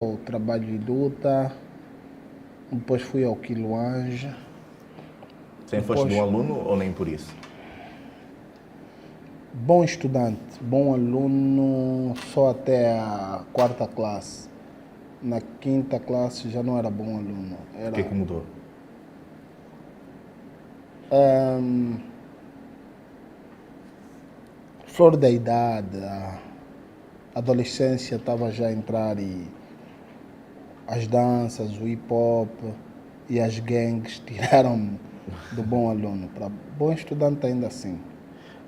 ao Trabalho e Luta, depois fui ao Quiloange. Sempre foste bom aluno ou nem por isso? Bom estudante, bom aluno só até a quarta classe. Na quinta classe já não era bom aluno. O que é que mudou? Flor da idade, a adolescência estava já a entrar e as danças, o hip hop e as gangues tiraram-me do bom aluno para bom estudante ainda assim.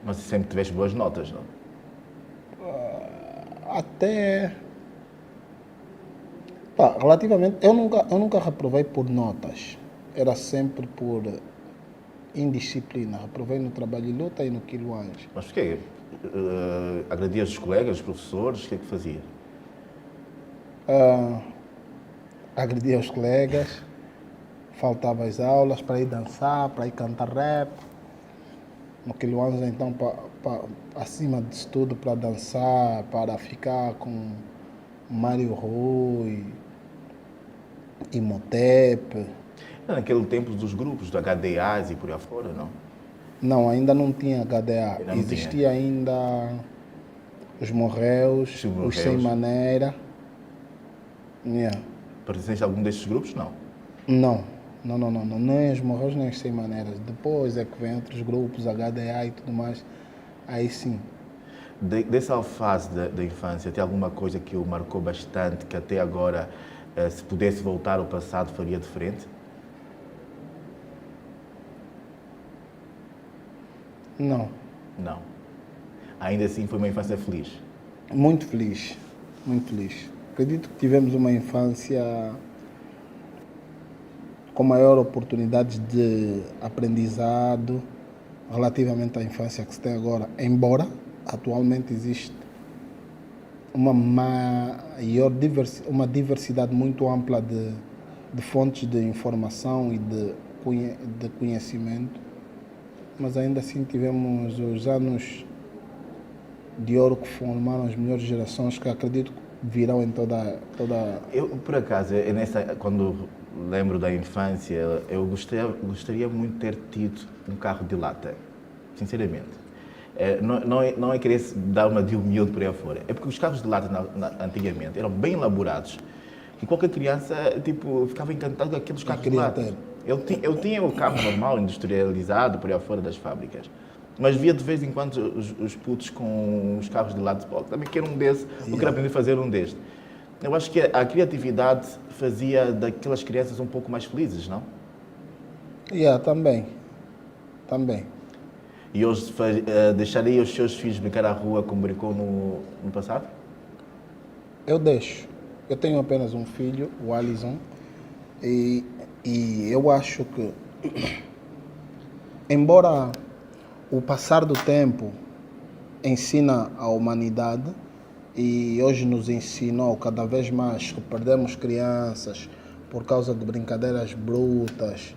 Mas sempre tiveste boas notas, não? Até relativamente, eu nunca reprovei por notas, era sempre por indisciplina. Reprovei no Trabalho e Luta e no Quiloange. Mas porquê? Agredias os colegas, os professores? O que é que fazia? Agredia os colegas, faltava às aulas para ir dançar, para ir cantar rap. No Quiloange, então, acima disso tudo, para dançar, para ficar com Mário Rui, Imhotep. Naquele tempo dos grupos, do HDAs e por aí afora, não? Não, ainda não tinha HDA. Ainda não tinha. Existia ainda os Morreus, os Sem Maneira. Yeah. Pertenceste a algum destes grupos? Não. Não. Nem os Morreus, nem os Sem Maneiras. Depois é que vem outros grupos, HDA e tudo mais. Aí sim. Dessa fase da infância, tem alguma coisa que o marcou bastante, que até agora, se pudesse voltar ao passado, faria diferente? Não. Não. Ainda assim foi uma infância feliz? Muito feliz. Muito feliz. Acredito que tivemos uma infância com maior oportunidade de aprendizado relativamente à infância que se tem agora. Embora atualmente existe uma uma diversidade muito ampla de fontes de informação e de conhecimento, mas ainda assim tivemos os anos de ouro que formaram as melhores gerações, que acredito que virão em toda... Eu, por acaso, quando lembro da infância, eu gostaria muito de ter tido um carro de lata, sinceramente. Não é querer dar uma de humilde por aí afora. É porque os carros de lata antigamente eram bem elaborados e qualquer criança ficava encantado com aqueles carros de lata. Eu tinha o carro normal, industrializado, por aí afora das fábricas. Mas via de vez em quando os putos com os carros de lata. Também quero um desse, eu quero aprender a fazer um deste. Eu acho que a criatividade fazia daquelas crianças um pouco mais felizes, não? Também. E hoje deixaria os seus filhos brincar à rua como brincou no passado? Eu deixo. Eu tenho apenas um filho, o Alisson, e eu acho que, embora o passar do tempo ensina a humanidade, e hoje nos ensinou cada vez mais que perdemos crianças por causa de brincadeiras brutas.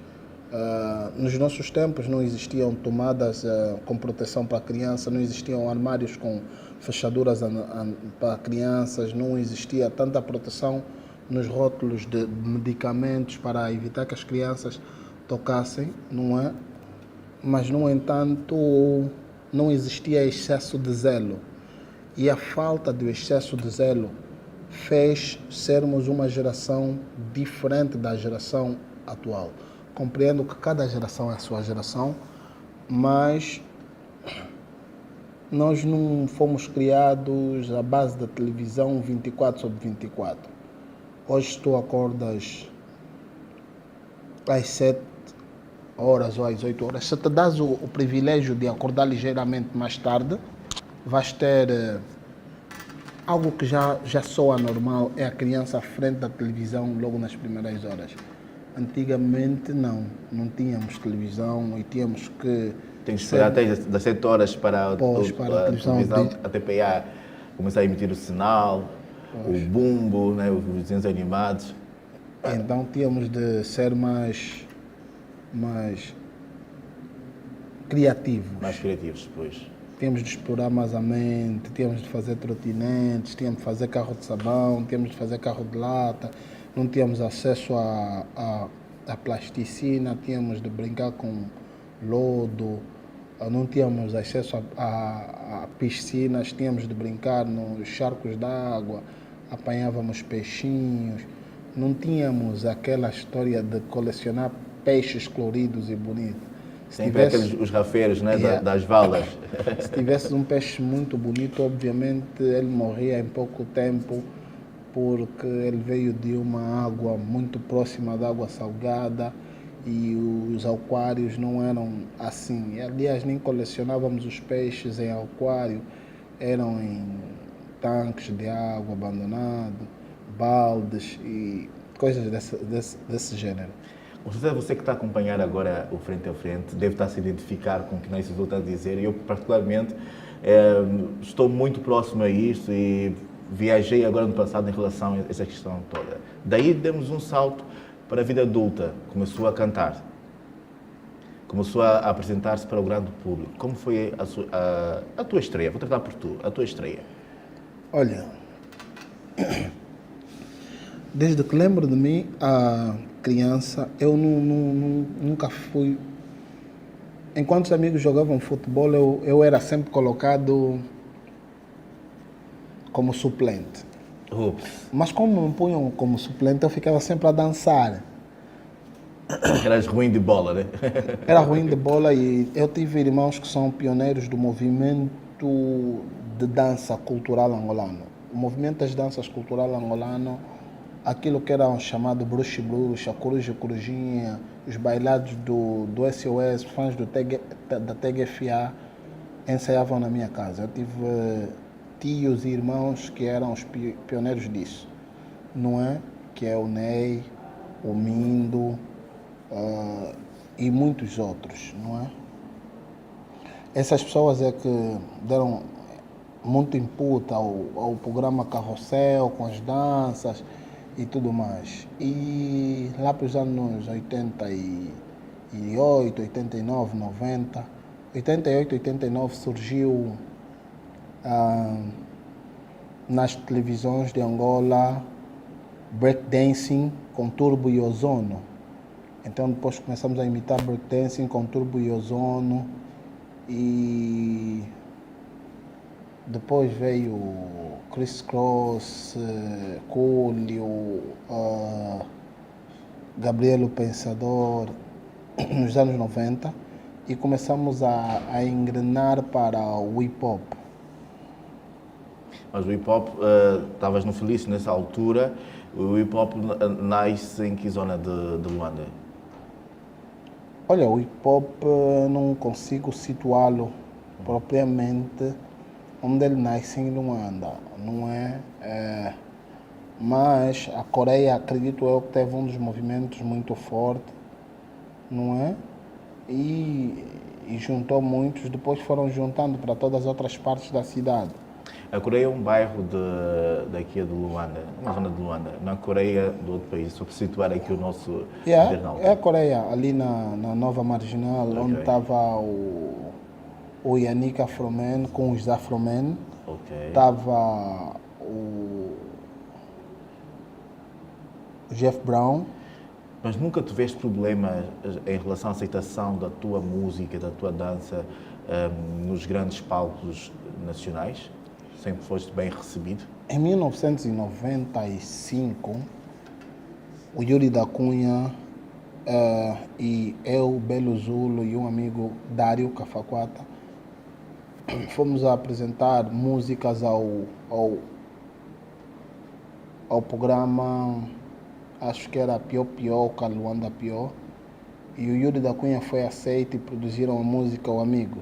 Nos nossos tempos não existiam tomadas com proteção para criança, não existiam armários com fechaduras para crianças, não existia tanta proteção nos rótulos de medicamentos para evitar que as crianças tocassem, não é? Mas, no entanto, não existia excesso de zelo. E a falta do excesso de zelo fez sermos uma geração diferente da geração atual. Compreendo que cada geração é a sua geração, mas nós não fomos criados à base da televisão 24/24. Hoje tu acordas às 7 horas ou às 8 horas. Se te dás o privilégio de acordar ligeiramente mais tarde, vais ter algo que já soa normal, é a criança à frente da televisão logo nas primeiras horas. Antigamente não tínhamos televisão e tínhamos que... Tem que esperar até das 7 horas para a televisão, a TPA, começar a emitir o sinal, o bumbo, né, os desenhos animados. Então tínhamos de ser mais criativos. Mais criativos, pois. tínhamos de explorar mais a mente, tínhamos de fazer trotinetes, tínhamos de fazer carro de sabão, tínhamos de fazer carro de lata, não tínhamos acesso à plasticina, tínhamos de brincar com lodo, não tínhamos acesso a piscinas, tínhamos de brincar nos charcos d'água, apanhávamos peixinhos, não tínhamos aquela história de colecionar peixes coloridos e bonitos. Sempre os rafeiros, né, das valas. Se tivesse um peixe muito bonito, obviamente ele morria em pouco tempo, porque ele veio de uma água muito próxima da água salgada e os aquários não eram assim. Aliás, nem colecionávamos os peixes em aquário, eram em tanques de água abandonado, baldes e coisas desse gênero. Com certeza você que está a acompanhar agora o Frente a Frente deve estar a se identificar com o que nós estamos a dizer. Eu, particularmente, estou muito próximo a isto e viajei agora no passado em relação a essa questão toda. Daí demos um salto para a vida adulta, começou a cantar, começou a apresentar-se para o grande público. Como foi a tua estreia? Vou tratar por tu, a tua estreia. Olha, desde que lembro de mim, a criança, eu nunca fui... Enquanto os amigos jogavam futebol, eu era sempre colocado como suplente. Ups. Mas como me punham como suplente, eu ficava sempre a dançar. Eras ruim de bola, né? Era ruim de bola e eu tive irmãos que são pioneiros do movimento de dança cultural angolano. O movimento das danças cultural angolano, aquilo que era chamado bruxa e bruxa, coruja e corujinha, os bailados do SOS, fãs da TGFA, ensaiavam na minha casa. Eu tive tios e irmãos que eram os pioneiros disso, não é? Que é o Ney, o Mindo e muitos outros, não é? Essas pessoas é que deram muito input ao programa Carrossel, com as danças e tudo mais. E lá para os anos 88, 89, 90, 88, 89 surgiu nas televisões de Angola breakdancing com Turbo e Ozono. Então depois começamos a imitar breakdancing com Turbo e Ozono e depois veio Chris Cross, Coolio, Gabriel o Pensador, nos anos 90, e começamos a engrenar para o hip-hop. Mas o hip-hop, estavas no Felício nessa altura, o hip-hop nasce em que zona de Luanda? Olha, o hip-hop não consigo situá-lo propriamente onde ele nasce em Luanda, não é? Mas a Coreia, acredito eu, que teve um dos movimentos muito forte, não é? E juntou muitos, depois foram juntando para todas as outras partes da cidade. A Coreia é um bairro daqui de Luanda, uma zona de Luanda. Na Coreia do outro país, só para situar aqui o nosso internauta. É a Coreia, ali na Nova Marginal, okay, onde estava o Yannick Afroman com os Afroman. Estava o Jeff Brown. Mas nunca tiveste problemas em relação à aceitação da tua música, da tua dança nos grandes palcos nacionais? Sempre foste bem recebido? Em 1995, o Yuri da Cunha e eu, Belo Zulo e um amigo, Dário Cafaquata, fomos a apresentar músicas ao programa, acho que era Pior Pior, Luanda Pior, e o Yuri da Cunha foi aceito e produziram a música O Amigo.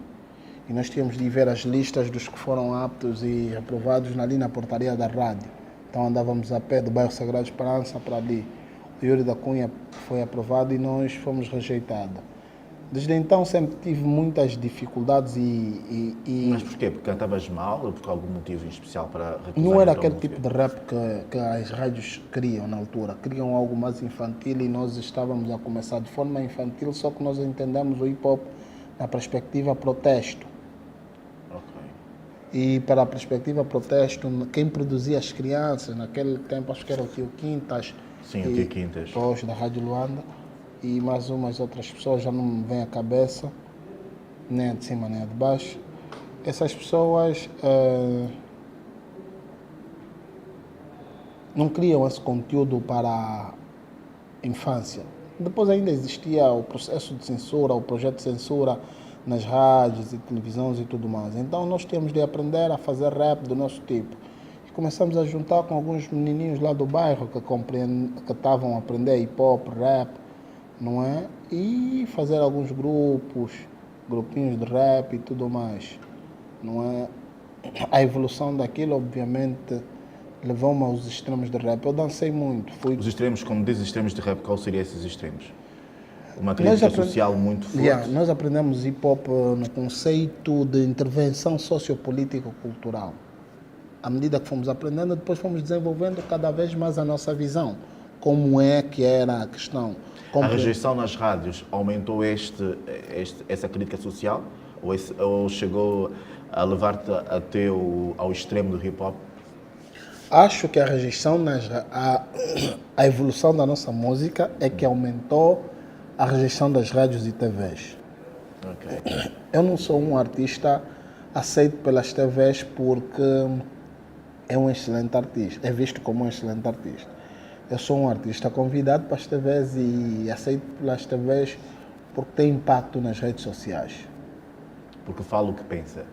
E nós tínhamos de ver as listas dos que foram aptos e aprovados ali na portaria da rádio. Então andávamos a pé do bairro Sagrado Esperança para ali. O Yuri da Cunha foi aprovado e nós fomos rejeitados. Desde então sempre tive muitas dificuldades Mas porquê? Porque cantavas mal ou por algum motivo em especial para recusar? Não era aquele tipo de rap que as rádios queriam na altura. Queriam algo mais infantil e nós estávamos a começar de forma infantil, só que nós entendemos o hip-hop na perspectiva protesto. Okay. E para a perspectiva protesto, quem produzia as crianças, naquele tempo acho que era o Tio Quintas. Sim, o Tio Quintas. Pós da Rádio Luanda. E mais umas outras pessoas, já não me vem à cabeça, nem a de cima nem a de baixo. Essas pessoas não criam esse conteúdo para a infância. Depois ainda existia o processo de censura, o projeto de censura nas rádios e televisões e tudo mais. Então nós temos de aprender a fazer rap do nosso tipo. E começamos a juntar com alguns menininhos lá do bairro que estavam a aprender hip hop, rap, não é? E fazer alguns grupinhos de rap e tudo mais, não é? A evolução daquilo, obviamente, levou-me aos extremos de rap. Eu dancei muito. Os extremos, como diz extremos de rap, qual seriam esses extremos? Uma crítica social muito forte? Nós aprendemos hip-hop no conceito de intervenção sociopolítico-cultural. À medida que fomos aprendendo, depois fomos desenvolvendo cada vez mais a nossa visão. Como é que era a questão. A rejeição nas rádios aumentou essa crítica social? Ou chegou a levar-te até ao extremo do hip-hop? Acho que a rejeição, a evolução da nossa música é que aumentou a rejeição das rádios e TVs. Okay. Eu não sou um artista aceito pelas TVs porque é um excelente artista, é visto como um excelente artista. Eu sou um artista convidado para as TVs e aceito pelas TVs porque tem impacto nas redes sociais. Porque fala o que pensa.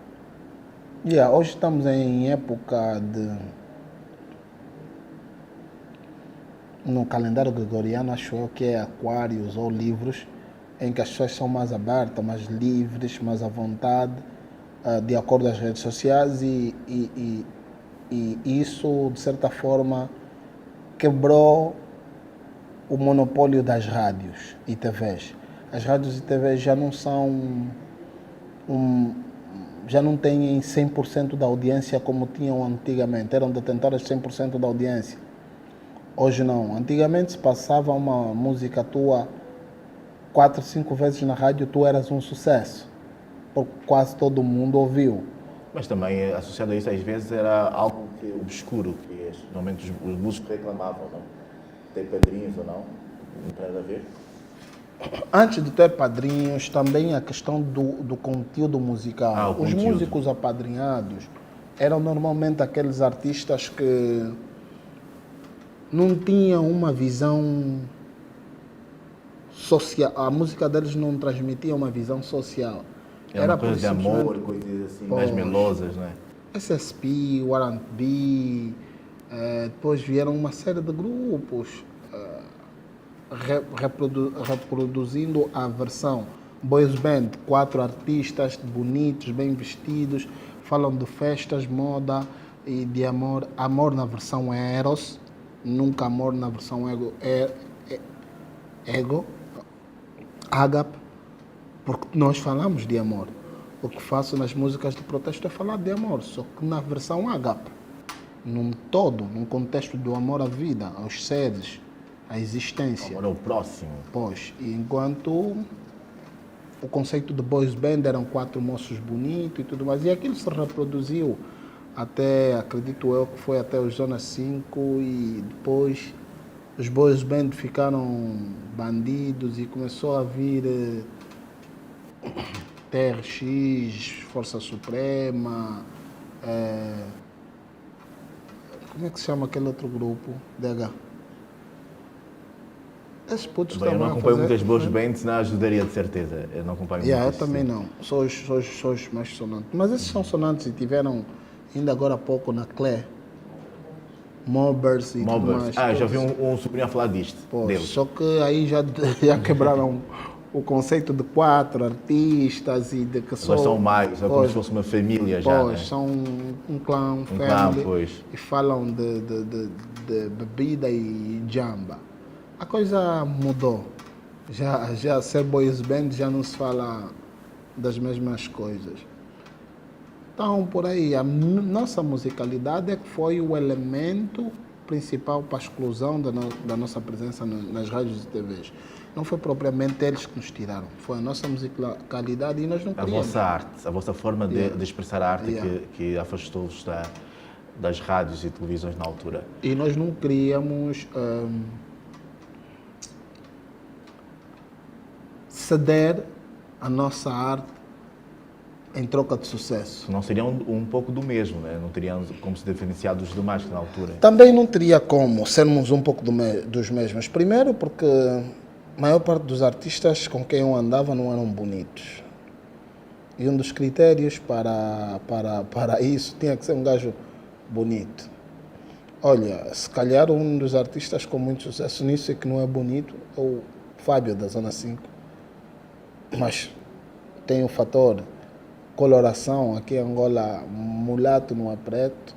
Hoje estamos em época no calendário gregoriano, acho eu que é aquários ou livros, em que as pessoas são mais abertas, mais livres, mais à vontade, de acordo com as redes sociais e isso, de certa forma, quebrou o monopólio das rádios e TVs. As rádios e TVs já não são já não têm 100% da audiência como tinham antigamente, eram detentoras de 100% da audiência. Hoje não. Antigamente se passava uma música tua 4, 5 vezes na rádio, tu eras um sucesso, porque quase todo mundo ouviu. Mas também associado a isso às vezes era algo obscuro, que normalmente os músicos reclamavam, não? Ter padrinhos ou não? Não tem nada a ver? Antes de ter padrinhos, também a questão do conteúdo musical. Os músicos apadrinhados eram normalmente aqueles artistas que não tinham uma visão social. A música deles não transmitia uma visão social. Era coisa de amor, coisas assim, mais melosas, não é? SSP, R&B, depois vieram uma série de grupos reproduzindo a versão boys band, 4 artistas bonitos, bem vestidos, falam de festas, moda e de amor. Amor na versão Eros, nunca amor na versão ego, ágape, porque nós falamos de amor. O que faço nas músicas de protesto é falar de amor, só que na versão ágape, num contexto do amor à vida, aos seres, à existência. Amor ao próximo. Pois, enquanto o conceito de boys band eram 4 moços bonitos e tudo mais, e aquilo se reproduziu até, acredito eu, que foi até os Zona 5 e depois os boys band ficaram bandidos e começou a vir TRX, Força Suprema, como é que se chama aquele outro grupo? DH. Esses putos eu não acompanho muitas boas bands, senão ajudaria de certeza. Eu não acompanho muito. Eu também não. Sou os mais sonantes. Mas esses são sonantes e tiveram, ainda agora há pouco, na Clé, Mobbers e tudo mais. Já vi um sobrinho a falar disto. Deles. Só que aí já quebraram o conceito de 4 artistas e de que são mais, é como se fosse uma família já, né? São um clã, family, e falam de bebida e jamba. A coisa mudou. Já ser boys band já não se fala das mesmas coisas. Então, por aí, a nossa musicalidade é que foi o elemento principal para a exclusão da nossa presença nas rádios e TVs. Não foi propriamente eles que nos tiraram, foi a nossa musicalidade e nós não A queríamos. vossa arte, a vossa forma de expressar a arte que afastou-vos das rádios e televisões na altura. E nós não queríamos ceder a nossa arte em troca de sucesso. Não seriam um pouco do mesmo, né? Não teriam como se diferenciar dos demais na altura. Também não teria como sermos um pouco dos mesmos. Primeiro porque a maior parte dos artistas com quem eu andava não eram bonitos. E um dos critérios para isso tinha que ser um gajo bonito. Olha, se calhar um dos artistas com muito sucesso nisso e que não é bonito é o Fábio da Zona 5. Mas tem o fator coloração, aqui em Angola mulato não é preto.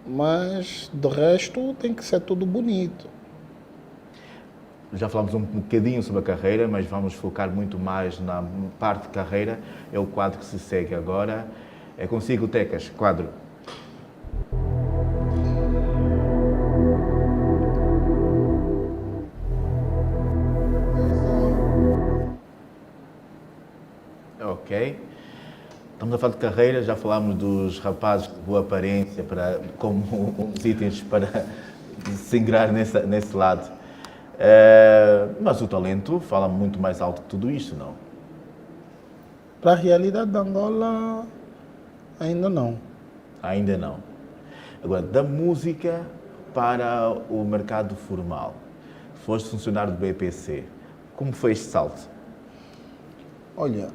Mas de resto tem que ser tudo bonito. Já falámos um bocadinho sobre a carreira, mas vamos focar muito mais na parte de carreira. É o quadro que se segue agora. É consigo, Tecas, quadro. Ok. Estamos a falar de carreira, já falámos dos rapazes de boa aparência como uns itens para se ingrar nesse lado. Mas o talento fala muito mais alto que tudo isto, não? Para a realidade de Angola, ainda não. Ainda não. Agora, da música para o mercado formal. Foste funcionário do BPC. Como foi este salto? Olha,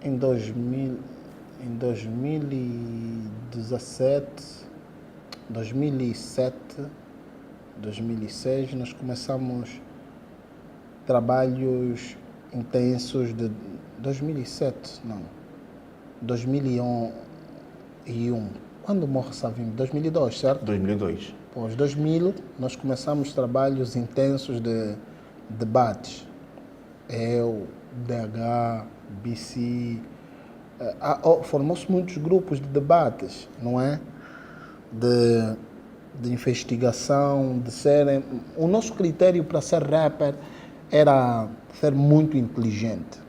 em 2017, 2007, 2006, nós começamos trabalhos intensos de 2007, não, 2001. Quando morre Savimbi? 2002, certo? 2002. Após 2000, nós começamos trabalhos intensos de debates. Eu, DH, BC, formou-se muitos grupos de debates, não é? De investigação, de serem... O nosso critério para ser rapper era ser muito inteligente.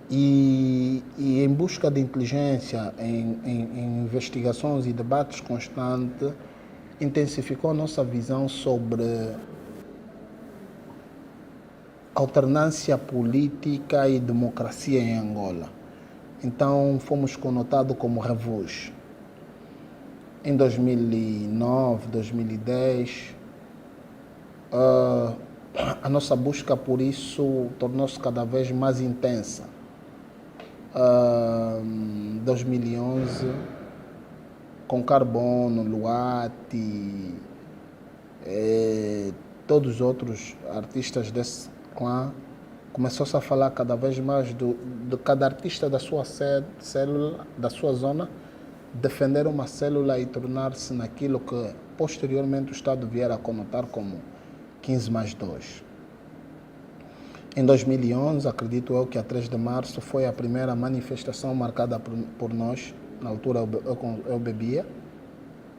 E em busca de inteligência, em investigações e debates constantes, intensificou a nossa visão sobre alternância política e democracia em Angola. Então fomos conotados como revus. Em 2009, 2010, a nossa busca por isso tornou-se cada vez mais intensa. 2011, com Carbono, Luati, todos os outros artistas desse clã, começou-se a falar cada vez mais de cada artista da sua célula, da sua zona, defender uma célula e tornar-se naquilo que posteriormente o Estado vier a conotar como 15+2. Em 2011, acredito eu que a 3 de março foi a primeira manifestação marcada por nós. Na altura eu bebia,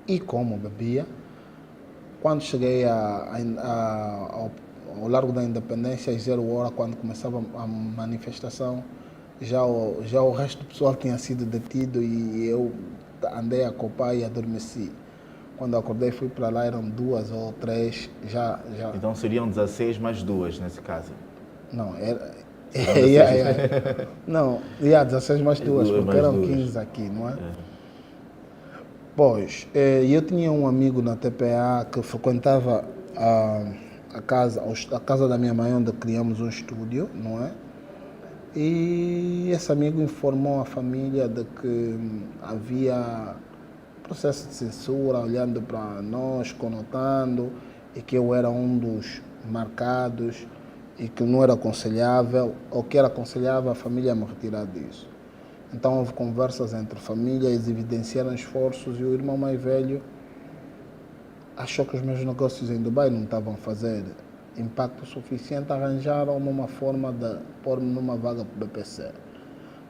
e como bebia. Quando cheguei ao Largo da Independência, às 0h, quando começava a manifestação, já o resto do pessoal tinha sido detido e eu andei a copar e adormeci. Quando acordei, fui para lá, eram 2 ou 3, já... Então seriam 16 mais 2, nesse caso? Não, era... Não, 16 mais 2, porque eram 15 aqui, não é? Pois, eu tinha um amigo na TPA que frequentava a casa da minha mãe, onde criamos um estúdio, não é? E esse amigo informou a família de que havia processo de censura, olhando para nós, conotando, e que eu era um dos marcados, e que não era aconselhável, ou que era aconselhável a família me retirar disso. Então houve conversas entre famílias, evidenciaram esforços, e o irmão mais velho achou que os meus negócios em Dubai não estavam a fazer impacto suficiente, arranjaram-me uma forma de pôr-me numa vaga para o BPC.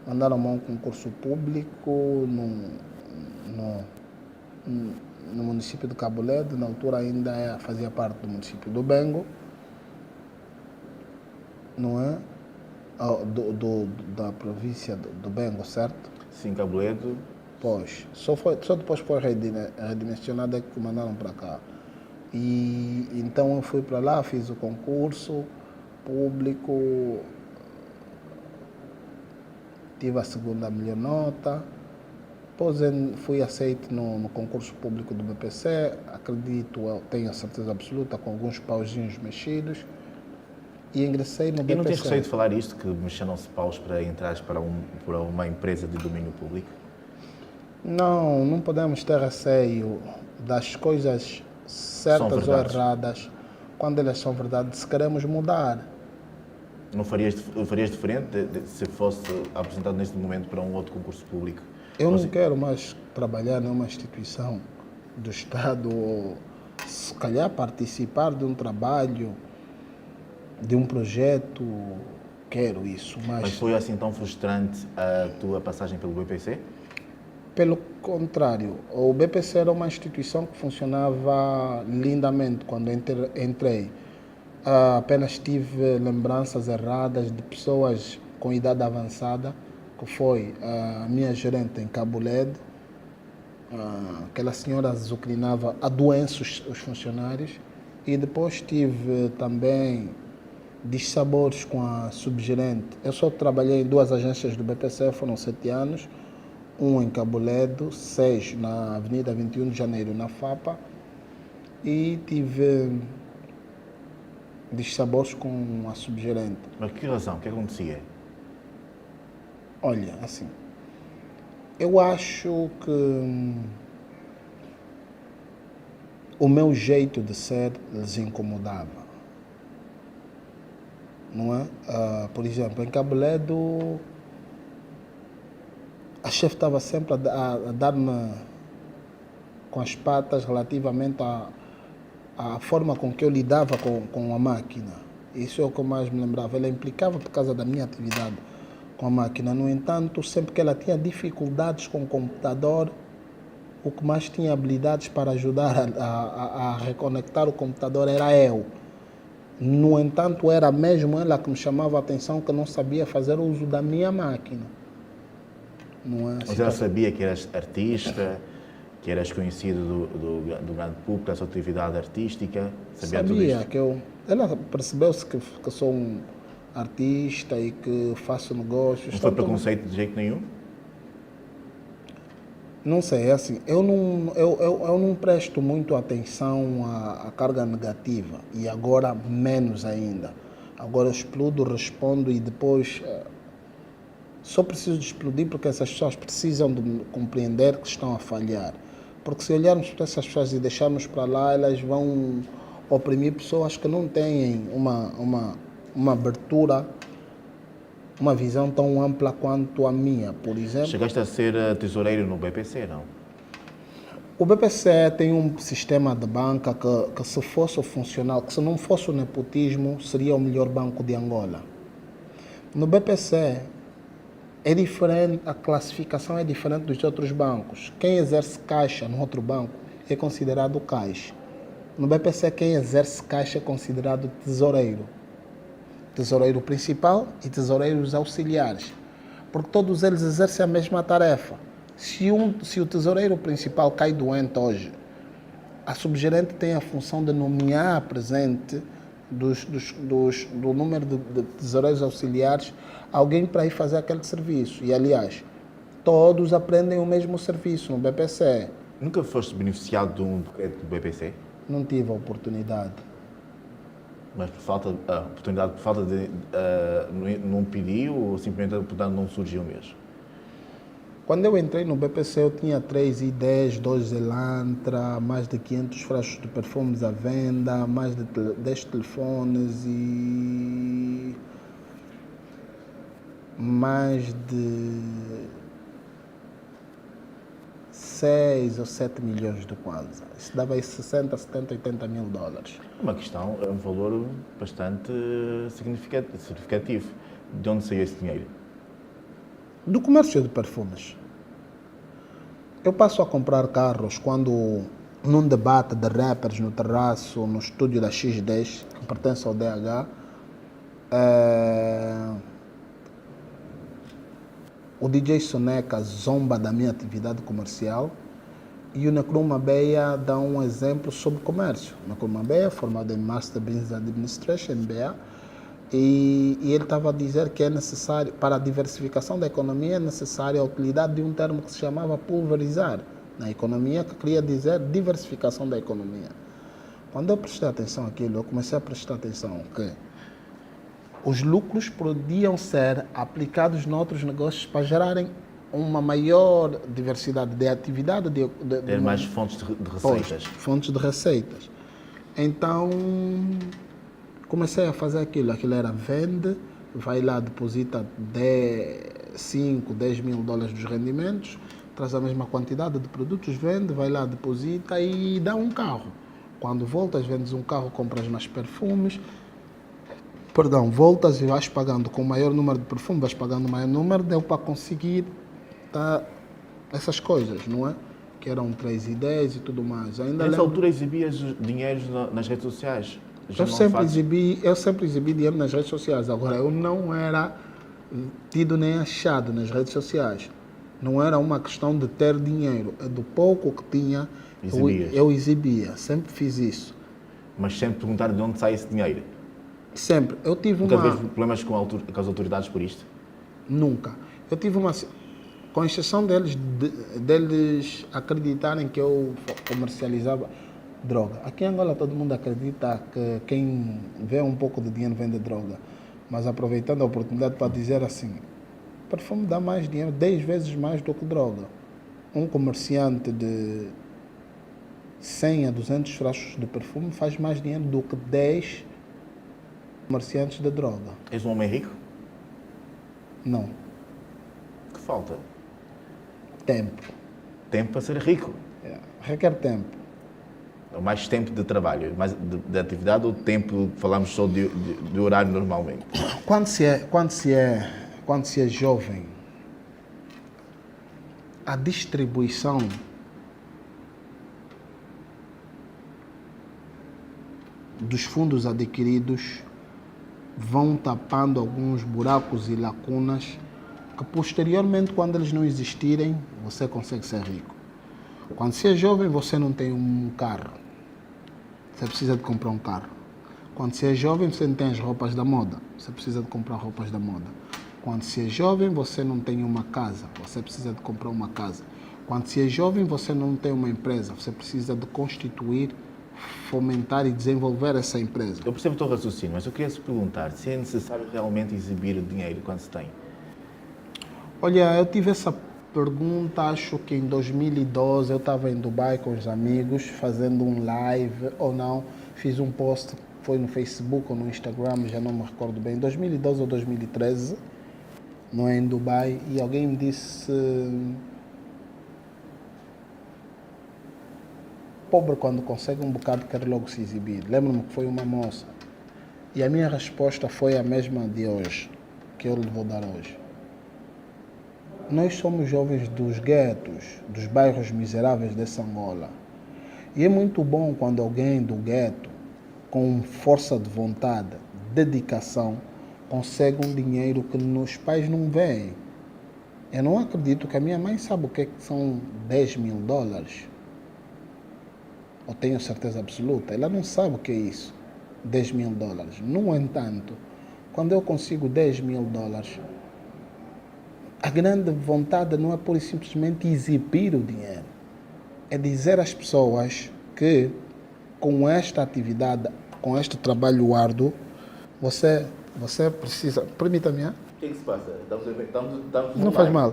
Mandaram-me a um concurso público no, no município de Cabo Lede, na altura ainda fazia parte do município do Bengo, não é? Da província do Bengo, certo? Sim, Cabo Lede. Pois, só depois foi redimensionado é que mandaram para cá. E então eu fui para lá, fiz o concurso público, tive a segunda melhor nota, depois fui aceito no concurso público do BPC, acredito, eu tenho a certeza absoluta, com alguns pauzinhos mexidos, e ingressei no BPC. E não tens receio de falar isto, que mexeram-se paus para entrares para uma empresa de domínio público? Não podemos ter receio das coisas certas ou erradas, quando elas são verdade, se queremos mudar. Não farias diferente se fosse apresentado neste momento para um outro concurso público? Eu não quero mais trabalhar numa instituição do Estado, ou se calhar participar de um trabalho, de um projeto, quero isso. Mas foi assim tão frustrante a tua passagem pelo BPC? Pelo contrário, o BPC era uma instituição que funcionava lindamente quando entrei. Apenas tive lembranças erradas de pessoas com idade avançada, que foi a minha gerente em Cabo Lede. Aquela senhora azucrinava a doença os funcionários. E depois tive também dissabores com a subgerente. Eu só trabalhei em 2 agências do BPC, foram 7 anos. Um em Cabo Lede, 6 na Avenida 21 de Janeiro, na FAPA. E tive dissabores com a subgerente. Mas que razão? O que acontecia? Olha, assim, eu acho que o meu jeito de ser lhes incomodava, não é? Por exemplo, em Cabo Lede, a chefe estava sempre a dar-me com as patas relativamente à forma com que eu lidava com a máquina. Isso é o que eu mais me lembrava. Ela implicava por causa da minha atividade com a máquina. No entanto, sempre que ela tinha dificuldades com o computador, o que mais tinha habilidades para ajudar a reconectar o computador era eu. No entanto, era mesmo ela que me chamava a atenção, que não sabia fazer uso da minha máquina. Não é assim. Mas ela sabia que eras artista, que eras conhecido do grande público, da sua atividade artística? Sabia tudo isto? Ela percebeu-se que sou um artista e que faço negócios. Não foi preconceito de jeito nenhum? Não sei, é assim, eu não presto muito atenção à carga negativa, e agora menos ainda. Agora eu explodo, respondo e depois só preciso de explodir porque essas pessoas precisam de compreender que estão a falhar. Porque se olharmos para essas pessoas e deixarmos para lá, elas vão oprimir pessoas que não têm uma abertura, uma visão tão ampla quanto a minha, por exemplo. Chegaste a ser tesoureiro no BPC, não? O BPC tem um sistema de banca que se fosse funcional, que se não fosse o nepotismo, seria o melhor banco de Angola. No BPC é diferente, a classificação é diferente dos outros bancos. Quem exerce caixa no outro banco é considerado caixa. No BPC, quem exerce caixa é considerado tesoureiro. Tesoureiro principal e tesoureiros auxiliares, porque todos eles exercem a mesma tarefa. Se o tesoureiro principal cai doente hoje, a subgerente tem a função de nomear presente do número de tesoureiros auxiliares alguém para ir fazer aquele serviço. E, aliás, todos aprendem o mesmo serviço no BPC. Nunca foste beneficiado de um decreto do BPC? Não tive a oportunidade. Mas por falta de não pediu ou simplesmente portanto não surgiu mesmo? Quando eu entrei no BPC, eu tinha 3 ideias, 2 Elantra, mais de 500 frascos de perfumes à venda, mais de 10 telefones e mais de 6 ou 7 milhões de kwanza. Isso dava aí 60, 70, 80 mil dólares. Uma questão, é um valor bastante significativo. De onde saiu esse dinheiro? Do comércio de perfumes. Eu passo a comprar carros quando, num debate de rappers no terraço, no estúdio da X10, que pertence ao DH, o DJ Soneca zomba da minha atividade comercial e o Nkrumah Beya dá um exemplo sobre comércio. O Nkrumah Beya, formado em Master Business Administration, MBA, e ele estava a dizer que é necessário, para a diversificação da economia, é necessária a utilidade de um termo que se chamava pulverizar na economia, que queria dizer diversificação da economia. Quando eu prestei atenção àquilo, eu comecei a prestar atenção que os lucros podiam ser aplicados noutros negócios para gerarem uma maior diversidade de atividade. Ter mais fontes de receitas. Fontes de receitas. Então, comecei a fazer aquilo. Aquilo era vende, vai lá, deposita 5, 10 mil dólares dos rendimentos, traz a mesma quantidade de produtos, vende, vai lá, deposita e dá um carro. Quando voltas, vendes um carro, compras mais perfumes. Voltas e vais pagando com o maior número de perfumes, vais pagando o maior número, deu para conseguir essas coisas, não é? Que eram 3 ideias e tudo mais. Nessa altura exibias dinheiros nas redes sociais? Eu sempre exibi dinheiro nas redes sociais. Agora, eu não era tido nem achado nas redes sociais. Não era uma questão de ter dinheiro. É do pouco que tinha, eu exibia. Sempre fiz isso. Mas sempre perguntar de onde sai esse dinheiro? Sempre. Eu tive Nunca tiveste problemas com as autoridades por isto? Nunca. Eu tive uma... Com exceção deles acreditarem que eu comercializava droga. Aqui em Angola todo mundo acredita que quem vê um pouco de dinheiro vende droga. Mas aproveitando a oportunidade para dizer assim, perfume dá mais dinheiro, 10 vezes mais do que droga. Um comerciante de 100 a 200 frascos de perfume faz mais dinheiro do que 10 comerciantes de droga. És um homem rico? Não. Que falta? Tempo. Tempo para ser rico? Requer tempo. Mais tempo de trabalho, mais de atividade ou tempo, falamos só de horário normalmente? Quando se é jovem, a distribuição dos fundos adquiridos vão tapando alguns buracos e lacunas que posteriormente, quando eles não existirem, você consegue ser rico. Quando você é jovem, você não tem um carro. Você precisa de comprar um carro. Quando você é jovem, você não tem as roupas da moda. Você precisa de comprar roupas da moda. Quando você é jovem, você não tem uma casa. Você precisa de comprar uma casa. Quando você é jovem, você não tem uma empresa. Você precisa de constituir, fomentar e desenvolver essa empresa. Eu percebo o teu raciocínio, mas eu queria se perguntar se é necessário realmente exibir o dinheiro quando se tem. Olha, eu tive essa pergunta, acho que em 2012 eu estava em Dubai com os amigos, fazendo um live ou não, fiz um post, foi no Facebook ou no Instagram, já não me recordo bem, 2012 ou 2013, não é, em Dubai, e alguém me disse: pobre quando consegue um bocado quer logo se exibir. Lembro-me que foi uma moça. E a minha resposta foi a mesma de hoje, que eu lhe vou dar hoje. Nós somos jovens dos guetos, dos bairros miseráveis dessa Angola. E é muito bom quando alguém do gueto, com força de vontade, dedicação, consegue um dinheiro que os pais não veem. Eu não acredito que a minha mãe sabe o que são 10 mil dólares. Eu tenho certeza absoluta. Ela não sabe o que é isso, 10 mil dólares. No entanto, quando eu consigo 10 mil dólares, a grande vontade não é pura e simplesmente exibir o dinheiro. É dizer às pessoas que com esta atividade, com este trabalho árduo, você precisa... Permita-me, O que é que se passa? Estamos não faz mal.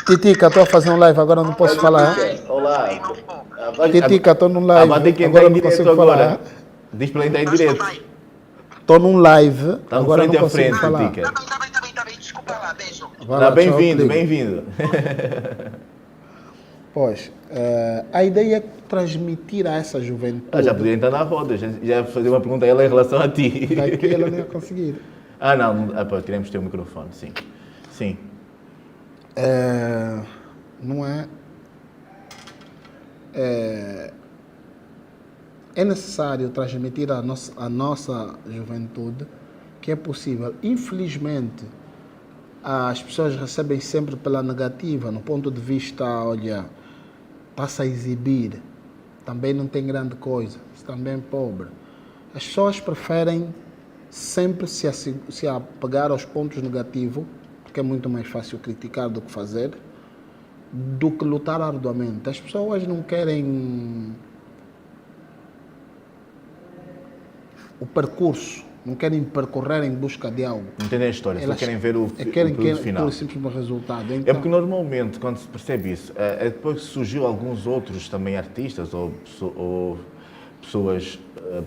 Titica, estou a fazer um live, agora não posso falar. Olá. Titica, estou num live, agora não consigo falar. Diz para ele entrar em direto. Estou num live, agora não frente a consigo frente, falar. Titica. Tá bem, desculpa lá, beijo. Bem-vindo, bem-vindo. Pois, a ideia é transmitir a essa juventude. Já podia entrar na roda, já fazer uma pergunta a ela em relação a ti. Daqui ela não ia conseguir. Não, queremos ter o microfone, sim. Sim. Não é? É necessário transmitir à nossa juventude que é possível. Infelizmente, as pessoas recebem sempre pela negativa, no ponto de vista, olha, passa a exibir, também não tem grande coisa, também é pobre. As pessoas preferem sempre se apegar aos pontos negativos, porque é muito mais fácil criticar do que fazer, do que lutar arduamente. As pessoas não querem o percurso, não querem percorrer em busca de algo. Não entendem a história, só querem ver o produto final. Querem simplesmente o resultado. Então, é porque normalmente, quando se percebe isso, depois surgiu alguns outros também artistas ou pessoas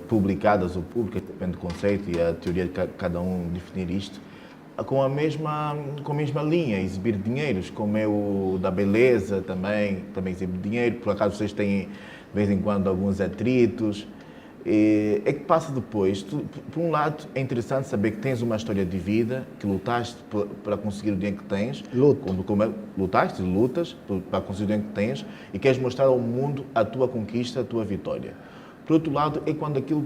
publicadas ou públicas, depende do conceito e a teoria de cada um definir isto, com a mesma linha, exibir dinheiros, como é o da beleza também exibe dinheiro, por acaso vocês têm de vez em quando alguns atritos. É que passa depois, por um lado é interessante saber que tens uma história de vida, que lutaste para conseguir o dinheiro que tens, lutaste e lutas para conseguir o dinheiro que tens e queres mostrar ao mundo a tua conquista, a tua vitória. Por outro lado, é quando aquilo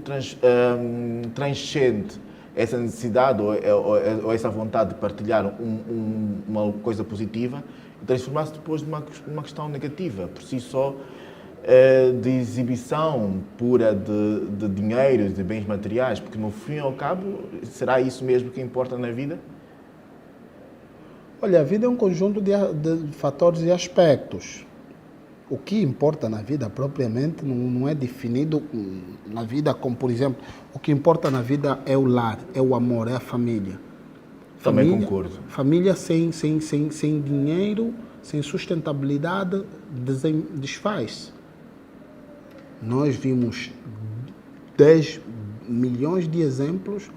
transcende essa necessidade ou essa vontade de partilhar uma coisa positiva e transformar-se depois numa questão negativa, por si só, de exibição pura de dinheiro, de bens materiais, porque no fim e ao cabo, será isso mesmo que importa na vida? Olha, a vida é um conjunto de fatores e aspectos. O que importa na vida propriamente não é definido na vida como, por exemplo, o que importa na vida é o lar, é o amor, é a família. Também concordo. Família sem dinheiro, sem sustentabilidade, desfaz. Nós vimos 10 milhões de exemplos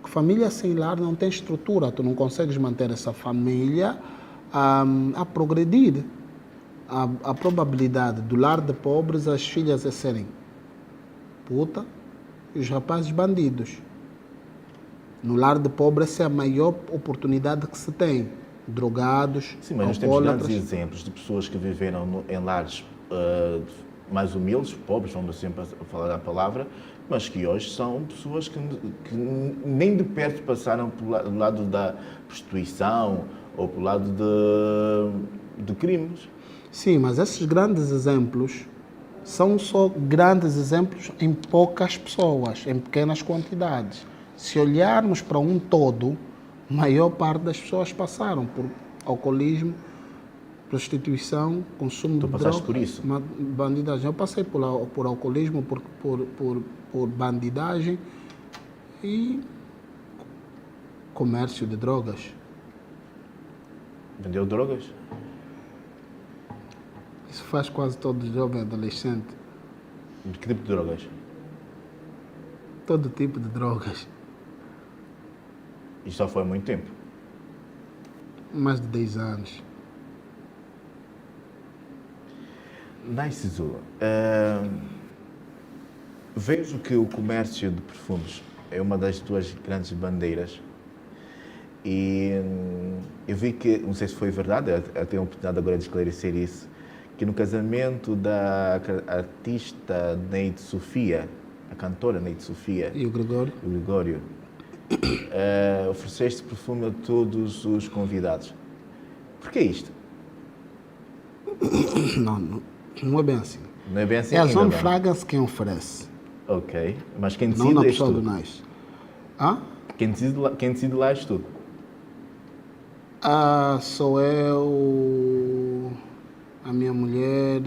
que família sem lar não tem estrutura. Tu não consegues manter essa família a progredir. A probabilidade do lar de pobres as filhas serem puta e os rapazes bandidos. No lar de pobres essa é a maior oportunidade que se tem. Drogados, sim, mas nós temos grandes exemplos de pessoas que viveram em lares mais humildes, pobres, vamos sempre falar a palavra, mas que hoje são pessoas que nem de perto passaram do lado da prostituição ou pelo lado de crimes. Sim, mas esses grandes exemplos são só grandes exemplos em poucas pessoas, em pequenas quantidades. Se olharmos para um todo, a maior parte das pessoas passaram por alcoolismo, prostituição, consumo de drogas. Por isso? Bandidagem. Eu passei por alcoolismo, por bandidagem e comércio de drogas. Vendeu drogas? Isso faz quase todo jovem adolescente. De que tipo de drogas? Todo tipo de drogas. Isso só foi há muito tempo? Mais de 10 anos. Nice Zula. Vejo que o comércio de perfumes é uma das tuas grandes bandeiras e eu vi que, não sei se foi verdade, eu tenho a oportunidade agora de esclarecer isso, que no casamento da artista Neide Sofia, a cantora Neide Sofia e o Gregório, ofereceste perfume a todos os convidados. Porquê isto? Não é bem assim. Não é bem assim? É a Zone Fragrance quem oferece. Ok, mas quem não decide na és pessoa tu? do Nice. Quem decide lá és tu? Sou eu, a minha mulher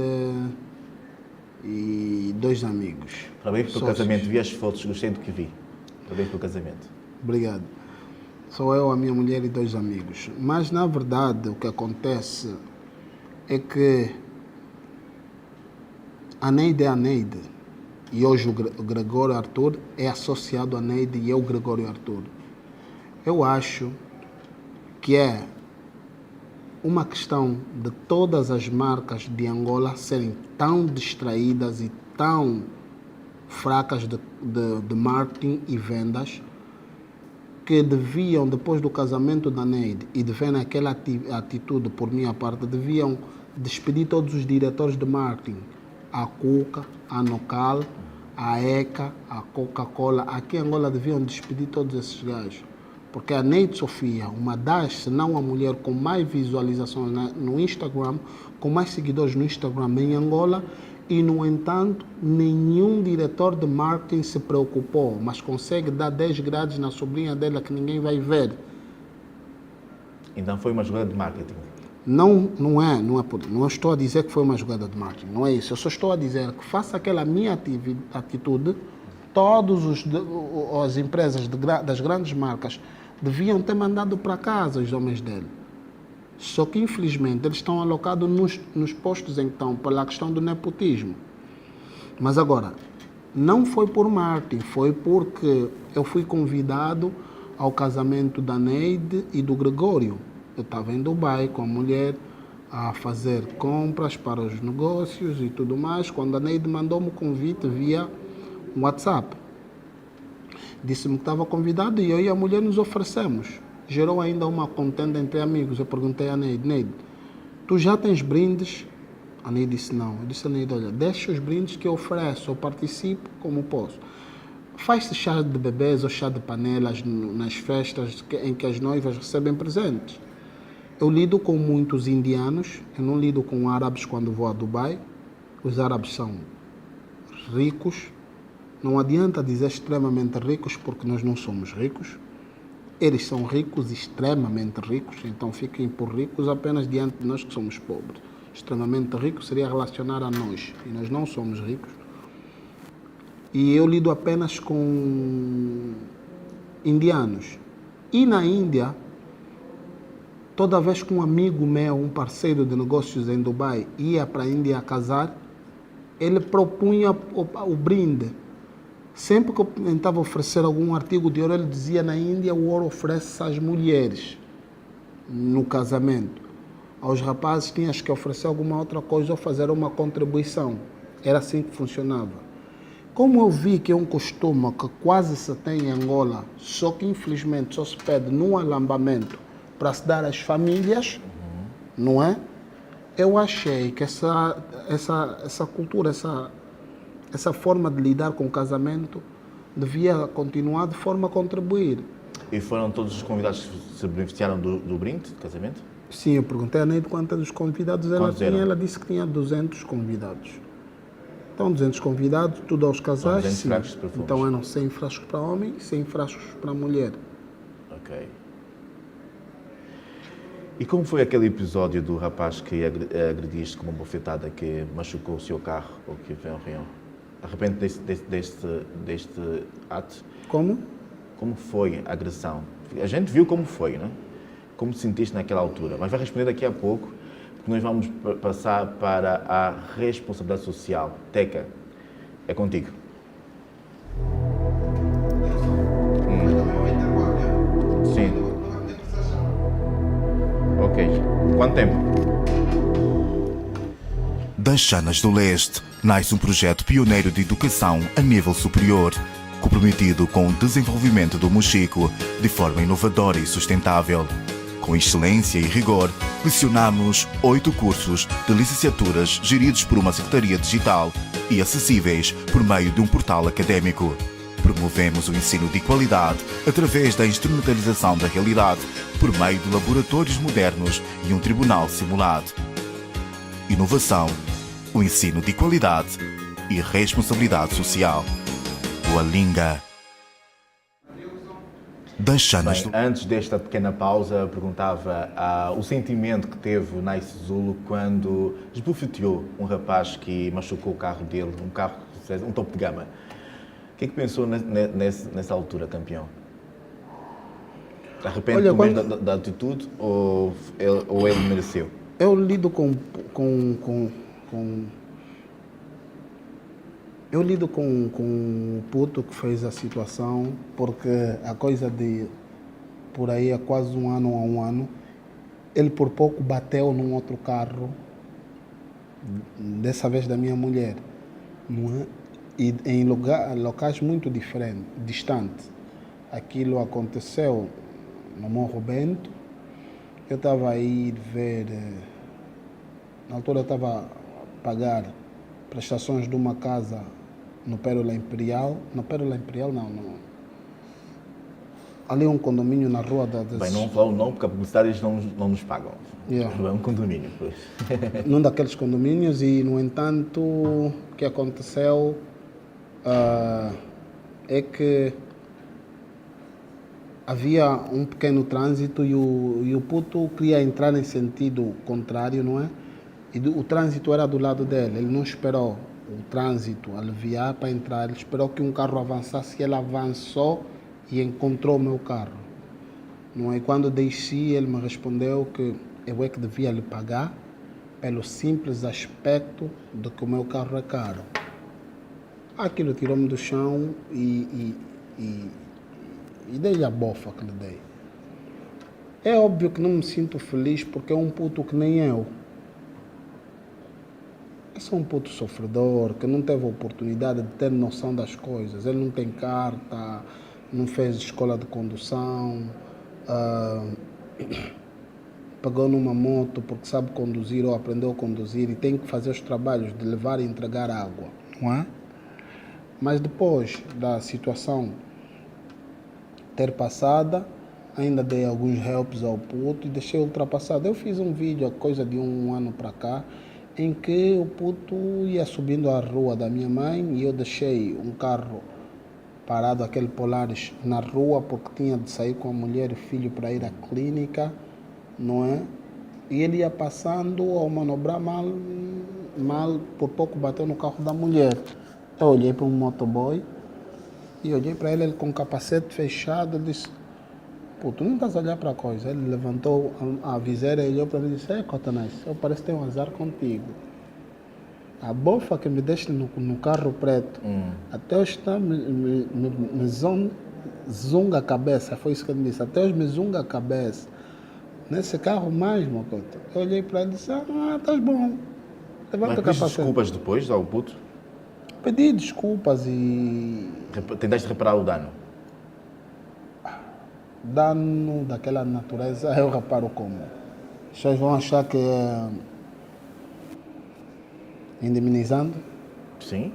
e 2 amigos. Parabéns pelo casamento, vi as fotos, gostei do que vi. Parabéns pelo casamento. Obrigado. Sou eu, a minha mulher e 2 amigos. Mas, na verdade, o que acontece é que a Neide é a Neide. E hoje o Gregório Arthur é associado a Neide e eu, Gregório Arthur. Eu acho que é uma questão de todas as marcas de Angola serem tão distraídas e tão fracas de marketing e vendas, que deviam, depois do casamento da Neide e de ver aquela atitude por minha parte, deviam despedir todos os diretores de marketing, a Cuca, a Nocal, a ECA, a Coca-Cola. Aqui em Angola deviam despedir todos esses gajos. Porque a Neide Sofia, uma das, se não a mulher com mais visualizações no Instagram, com mais seguidores no Instagram em Angola, e, no entanto, nenhum diretor de marketing se preocupou, mas consegue dar 10 grades na sobrinha dela que ninguém vai ver. Então foi uma jogada de marketing? Não estou a dizer que foi uma jogada de marketing, não é isso. Eu só estou a dizer que, faça aquela minha atitude, todas as empresas das grandes marcas deviam ter mandado para casa os homens dele. Só que, infelizmente, eles estão alocados nos postos em que estão, pela questão do nepotismo. Mas agora, não foi por marketing, foi porque eu fui convidado ao casamento da Neide e do Gregório. Eu estava em Dubai com a mulher a fazer compras para os negócios e tudo mais, quando a Neide mandou-me o convite via WhatsApp. Disse-me que estava convidado e eu e a mulher nos oferecemos. Gerou ainda uma contenda entre amigos. Eu perguntei a Neide: Neide, tu já tens brindes? A Neide disse não. Eu disse a Neide: olha, deixa os brindes que eu ofereço, eu participo como posso. Faz-se chá de bebês ou chá de panelas nas festas em que as noivas recebem presentes. Eu lido com muitos indianos, eu não lido com árabes quando vou a Dubai. Os árabes são ricos. Não adianta dizer extremamente ricos, porque nós não somos ricos. Eles são ricos, extremamente ricos, então fiquem por ricos apenas diante de nós que somos pobres. Extremamente rico seria relacionar a nós, e nós não somos ricos. E eu lido apenas com indianos. E na Índia, toda vez que um amigo meu, um parceiro de negócios em Dubai, ia para a Índia casar, ele propunha o brinde. Sempre que eu tentava oferecer algum artigo de ouro, ele dizia: na Índia o ouro oferece às mulheres no casamento. Aos rapazes tinhas que oferecer alguma outra coisa ou fazer uma contribuição. Era assim que funcionava. Como eu vi que é um costume que quase se tem em Angola, só que infelizmente só se pede num alambamento para se dar às famílias, não é? Eu achei que essa cultura, essa forma de lidar com o casamento devia continuar de forma a contribuir. E foram todos os convidados que se beneficiaram do brinde de casamento? Sim, eu perguntei a Neide quantos dos convidados ela tinha. Ela disse que tinha 200 convidados. Então, 200 convidados, tudo aos casais. 200 frascos de perfumes. Então, eram 100 frascos para homem e 100 frascos para mulher. Ok. E como foi aquele episódio do rapaz que agrediste com uma bofetada que machucou o seu carro ou que veio ao Rio? Arrepende deste ato? Como? Como foi a agressão? A gente viu como foi, não é? Como te sentiste naquela altura? Mas vai responder daqui a pouco, porque nós vamos passar para a responsabilidade social. Teca, é contigo. Sim. Ok. Quanto tempo? Das Chanas do Leste nasce um projeto pioneiro de educação a nível superior, comprometido com o desenvolvimento do Mochico de forma inovadora e sustentável. Com excelência e rigor, lecionamos 8 cursos de licenciaturas geridos por uma secretaria digital e acessíveis por meio de um portal académico. Promovemos o ensino de qualidade através da instrumentalização da realidade por meio de laboratórios modernos e um tribunal simulado. Inovação, o ensino de qualidade e responsabilidade social. Walinga. Das Chanas do... Antes desta pequena pausa, perguntava o sentimento que teve o Nice Zulu quando esbofeteou um rapaz que machucou o carro dele, um topo de gama. O que é que pensou nessa altura, campeão? Arrepende-te mesmo da atitude ou ele mereceu? Eu lido Eu lido com o puto que fez a situação, porque a coisa de por aí há quase um ano, Ele por pouco bateu num outro carro, dessa vez da minha mulher, não é? E em locais muito diferentes, distantes. Aquilo aconteceu no Morro Bento. Eu estava aí ver, na altura eu estava a pagar prestações de uma casa no Pérola Imperial. No Pérola Imperial não. Ali um condomínio na rua da... Bem, não vou falar o nome porque a publicidade eles não nos pagam. Yeah. É um condomínio, pois. Num daqueles condomínios e, no entanto, o que aconteceu é que havia um pequeno trânsito e o puto queria entrar em sentido contrário, não é? E o trânsito era do lado dele. Ele não esperou o trânsito aliviar para entrar, ele esperou que um carro avançasse e ele avançou e encontrou o meu carro. Não é? E quando desci, ele me respondeu que eu é que devia lhe pagar pelo simples aspecto de que o meu carro é caro. Aquilo tirou-me do chão e dei-lhe a bofa que lhe dei. É óbvio que não me sinto feliz porque é um puto que nem eu. Eu sou um puto sofredor que não teve a oportunidade de ter noção das coisas. Ele não tem carta, não fez escola de condução, pagou numa moto porque sabe conduzir ou aprendeu a conduzir e tem que fazer os trabalhos de levar e entregar água, não é? Mas depois da situação ter passada, ainda dei alguns helps ao puto e deixei ultrapassado. Eu fiz um vídeo, coisa de um ano para cá, em que o puto ia subindo a rua da minha mãe e eu deixei um carro parado, aquele Polaris, na rua porque tinha de sair com a mulher e filho para ir à clínica, não é? E ele ia passando ao manobrar mal, por pouco bateu no carro da mulher. Eu olhei para um motoboy e olhei para ele com o capacete fechado, disse, pô, tu não estás a olhar para a coisa. Ele levantou a viseira e olhou para mim e disse, Cotonais, eu parece que tenho um azar contigo. A bofa que me deixa no carro preto, até hoje está, me zunga a cabeça, foi isso que ele me disse, até hoje me zunga a cabeça. Nesse carro mais, meu puto. Eu olhei para ele e disse, estás bom. Levanta o capacete. Mas desculpas depois ao puto? Pedi desculpas e... Tentaste reparar o dano? Dano daquela natureza, eu reparo como. As pessoas vão achar que é indemnizando. Sim.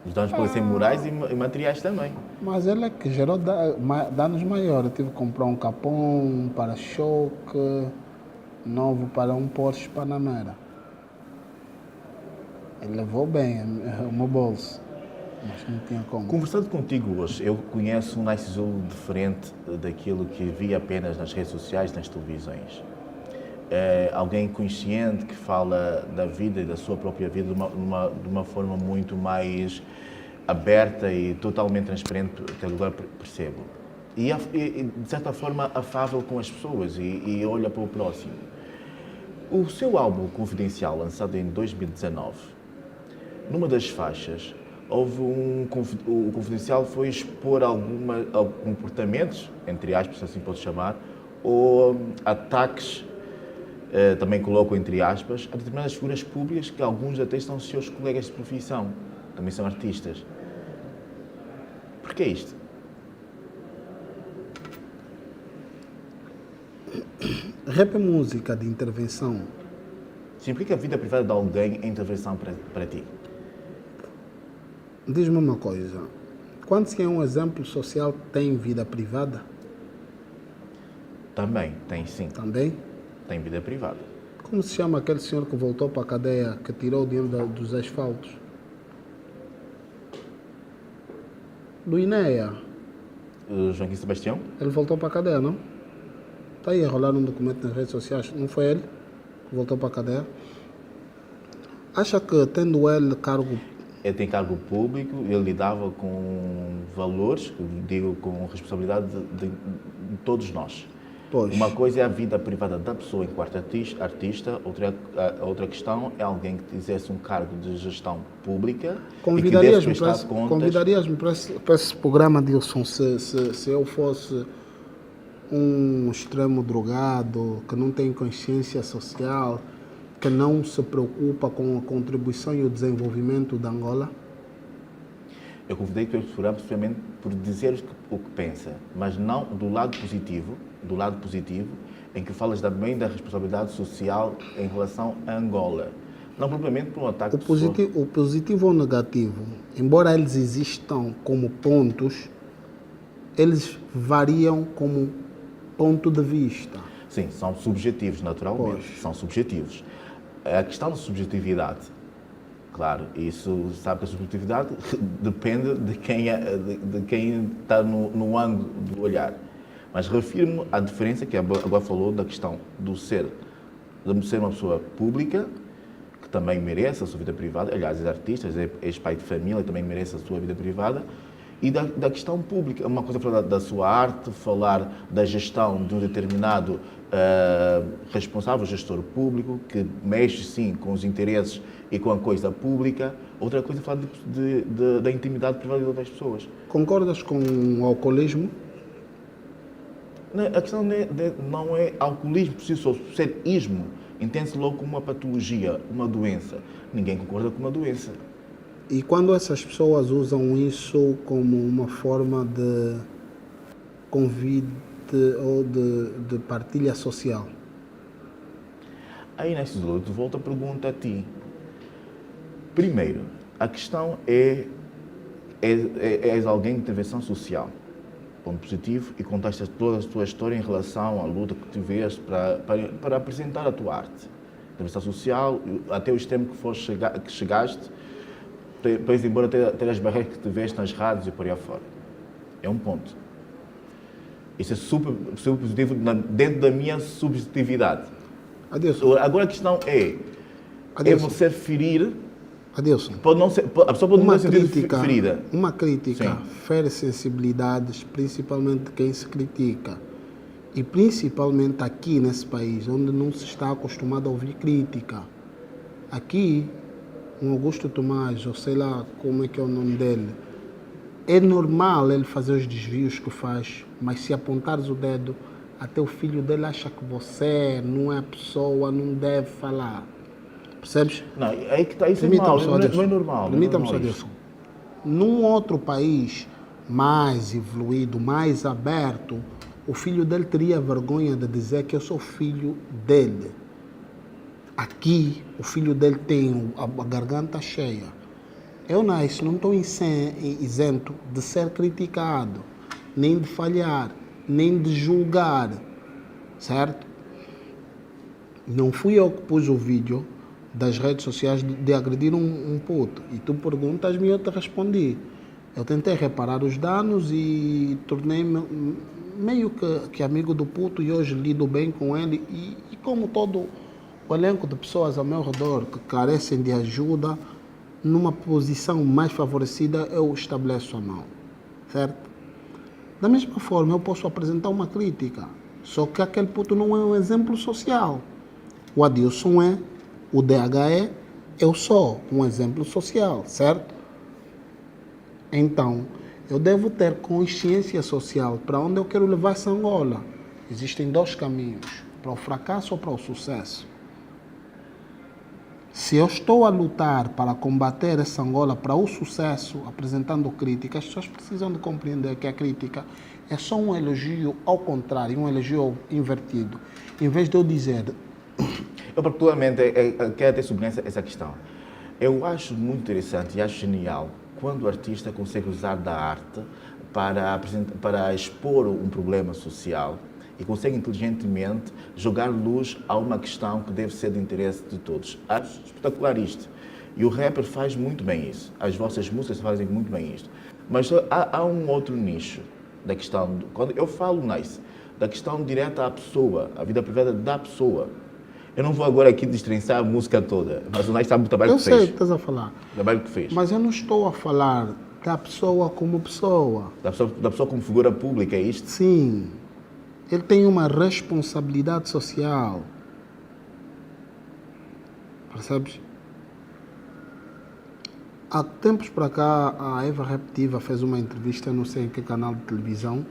Os danos podem ser morais e materiais também. Mas ele é que gerou danos maiores. Eu tive que comprar um capão, um para-choque novo para um Porsche Panamera. Ele levou bem o meu bolso, mas não tinha como. Conversando contigo hoje, eu conheço um Narciso diferente daquilo que vi apenas nas redes sociais, nas televisões. É alguém consciente que fala da vida e da sua própria vida de uma forma muito mais aberta e totalmente transparente, que agora percebo. E, de certa forma, afável com as pessoas e olha para o próximo. O seu álbum Confidencial, lançado em 2019, numa das faixas, o Confidencial foi expor alguns comportamentos, entre aspas, assim posso chamar, ou ataques, também coloco entre aspas, a determinadas figuras públicas que alguns até são seus colegas de profissão, também são artistas. Porquê isto? Rap é música de intervenção. Se implica a vida privada de alguém em intervenção para ti? Diz-me uma coisa, quando se é um exemplo social, tem vida privada? Também, tem sim. Também? Tem vida privada. Como se chama aquele senhor que voltou para a cadeia, que tirou o dinheiro dos asfaltos? Do INEA. Joaquim Sebastião? Ele voltou para a cadeia, não? Está aí a rolar um documento nas redes sociais. Não foi ele que voltou para a cadeia? Acha que tendo ele cargo... Ele tem cargo público, ele lidava com valores, digo, com responsabilidade de todos nós. Pois. Uma coisa é a vida privada da pessoa enquanto artista, outra questão é alguém que exerce um cargo de gestão pública e que deve prestar contas. Convidarias-me para esse programa, Dilson, se eu fosse um extremo drogado, que não tem consciência social, que não se preocupa com a contribuição e o desenvolvimento da Angola? Eu convidei o programa precisamente por dizer o que pensa, mas não do lado positivo, em que falas também da responsabilidade social em relação a Angola. Não propriamente por um ataque O positivo ou negativo, embora eles existam como pontos, eles variam como ponto de vista. Sim, são subjetivos, naturalmente. Pois. São subjetivos. A questão da subjetividade, claro, isso sabe que a subjetividade depende de quem está no ângulo do olhar. Mas refiro-me à diferença que agora falou da questão de ser uma pessoa pública, que também merece a sua vida privada, aliás, é artista, é ex-pai de família, também merece a sua vida privada, e da questão pública. Uma coisa é falar da sua arte, falar da gestão de um determinado responsável, gestor público, que mexe, sim, com os interesses e com a coisa pública. Outra coisa é falar da intimidade privada de outras pessoas. Concordas com o alcoolismo? A questão não é alcoolismo por si só. Ser ismo entende-se logo como uma patologia, uma doença. Ninguém concorda com uma doença. E quando essas pessoas usam isso como uma forma de convite ou de partilha social? Aí, nesse outro, volto a pergunta a ti. Primeiro, a questão és alguém de intervenção social. Ponto positivo, e contaste toda a tua história em relação à luta que tiveste para apresentar a tua arte. Intervenção social, até o extremo que chegaste, depois, embora ter as barreiras que tiveste nas rádios e por aí afora. É um ponto. Isso é super positivo dentro da minha subjetividade. Adilson. Agora a questão é você ferir. Adilson. A pessoa pode não se sentir ferida. Uma crítica Sim. fere sensibilidades, principalmente de quem se critica. E principalmente aqui nesse país, onde não se está acostumado a ouvir crítica. Aqui, um Augusto Tomás, ou sei lá como é que é o nome dele, é normal ele fazer os desvios que faz, mas se apontares o dedo, até o filho dele acha que você não é a pessoa, não deve falar. Percebes? Não, aí que está, isso é mal, não é normal. Permita-me só, Adilson. Num outro país mais evoluído, mais aberto, o filho dele teria vergonha de dizer que eu sou filho dele. Aqui, o filho dele tem a garganta cheia. Eu não estou isento de ser criticado, nem de falhar, nem de julgar, certo? Não fui eu que pus o vídeo das redes sociais de agredir um puto. E tu perguntas-me e eu te respondi. Eu tentei reparar os danos e tornei-me meio que amigo do puto e hoje lido bem com ele. E como todo o elenco de pessoas ao meu redor que carecem de ajuda, numa posição mais favorecida, eu estabeleço a mão, certo? Da mesma forma, eu posso apresentar uma crítica, só que aquele puto não é um exemplo social. O Adilson é, o DH é, eu sou um exemplo social, certo? Então, eu devo ter consciência social para onde eu quero levar essa Angola. Existem dois caminhos, para o fracasso ou para o sucesso. Se eu estou a lutar para combater essa Angola para o sucesso, apresentando crítica, as pessoas precisam de compreender que a crítica é só um elogio ao contrário, um elogio invertido. Em vez de eu dizer... Eu particularmente quero ter sublinhar essa questão. Eu acho muito interessante e acho genial quando o artista consegue usar da arte para expor um problema social e consegue inteligentemente jogar luz a uma questão que deve ser de interesse de todos. Acho espetacular isto. E o rapper faz muito bem isso. As vossas músicas fazem muito bem isto. Mas há um outro nicho da questão, quando eu falo nice, da questão direta à pessoa, à vida privada da pessoa. Eu não vou agora aqui destrinçar a música toda, mas o Nice sabe o trabalho que fez. Eu sei o que estás a falar. O trabalho que fez. Mas eu não estou a falar da pessoa como pessoa. Da pessoa como figura pública, é isto? Sim. Ele tem uma responsabilidade social. Percebes? Há tempos para cá, a Eva Reptiva fez uma entrevista, não sei em que canal de televisão,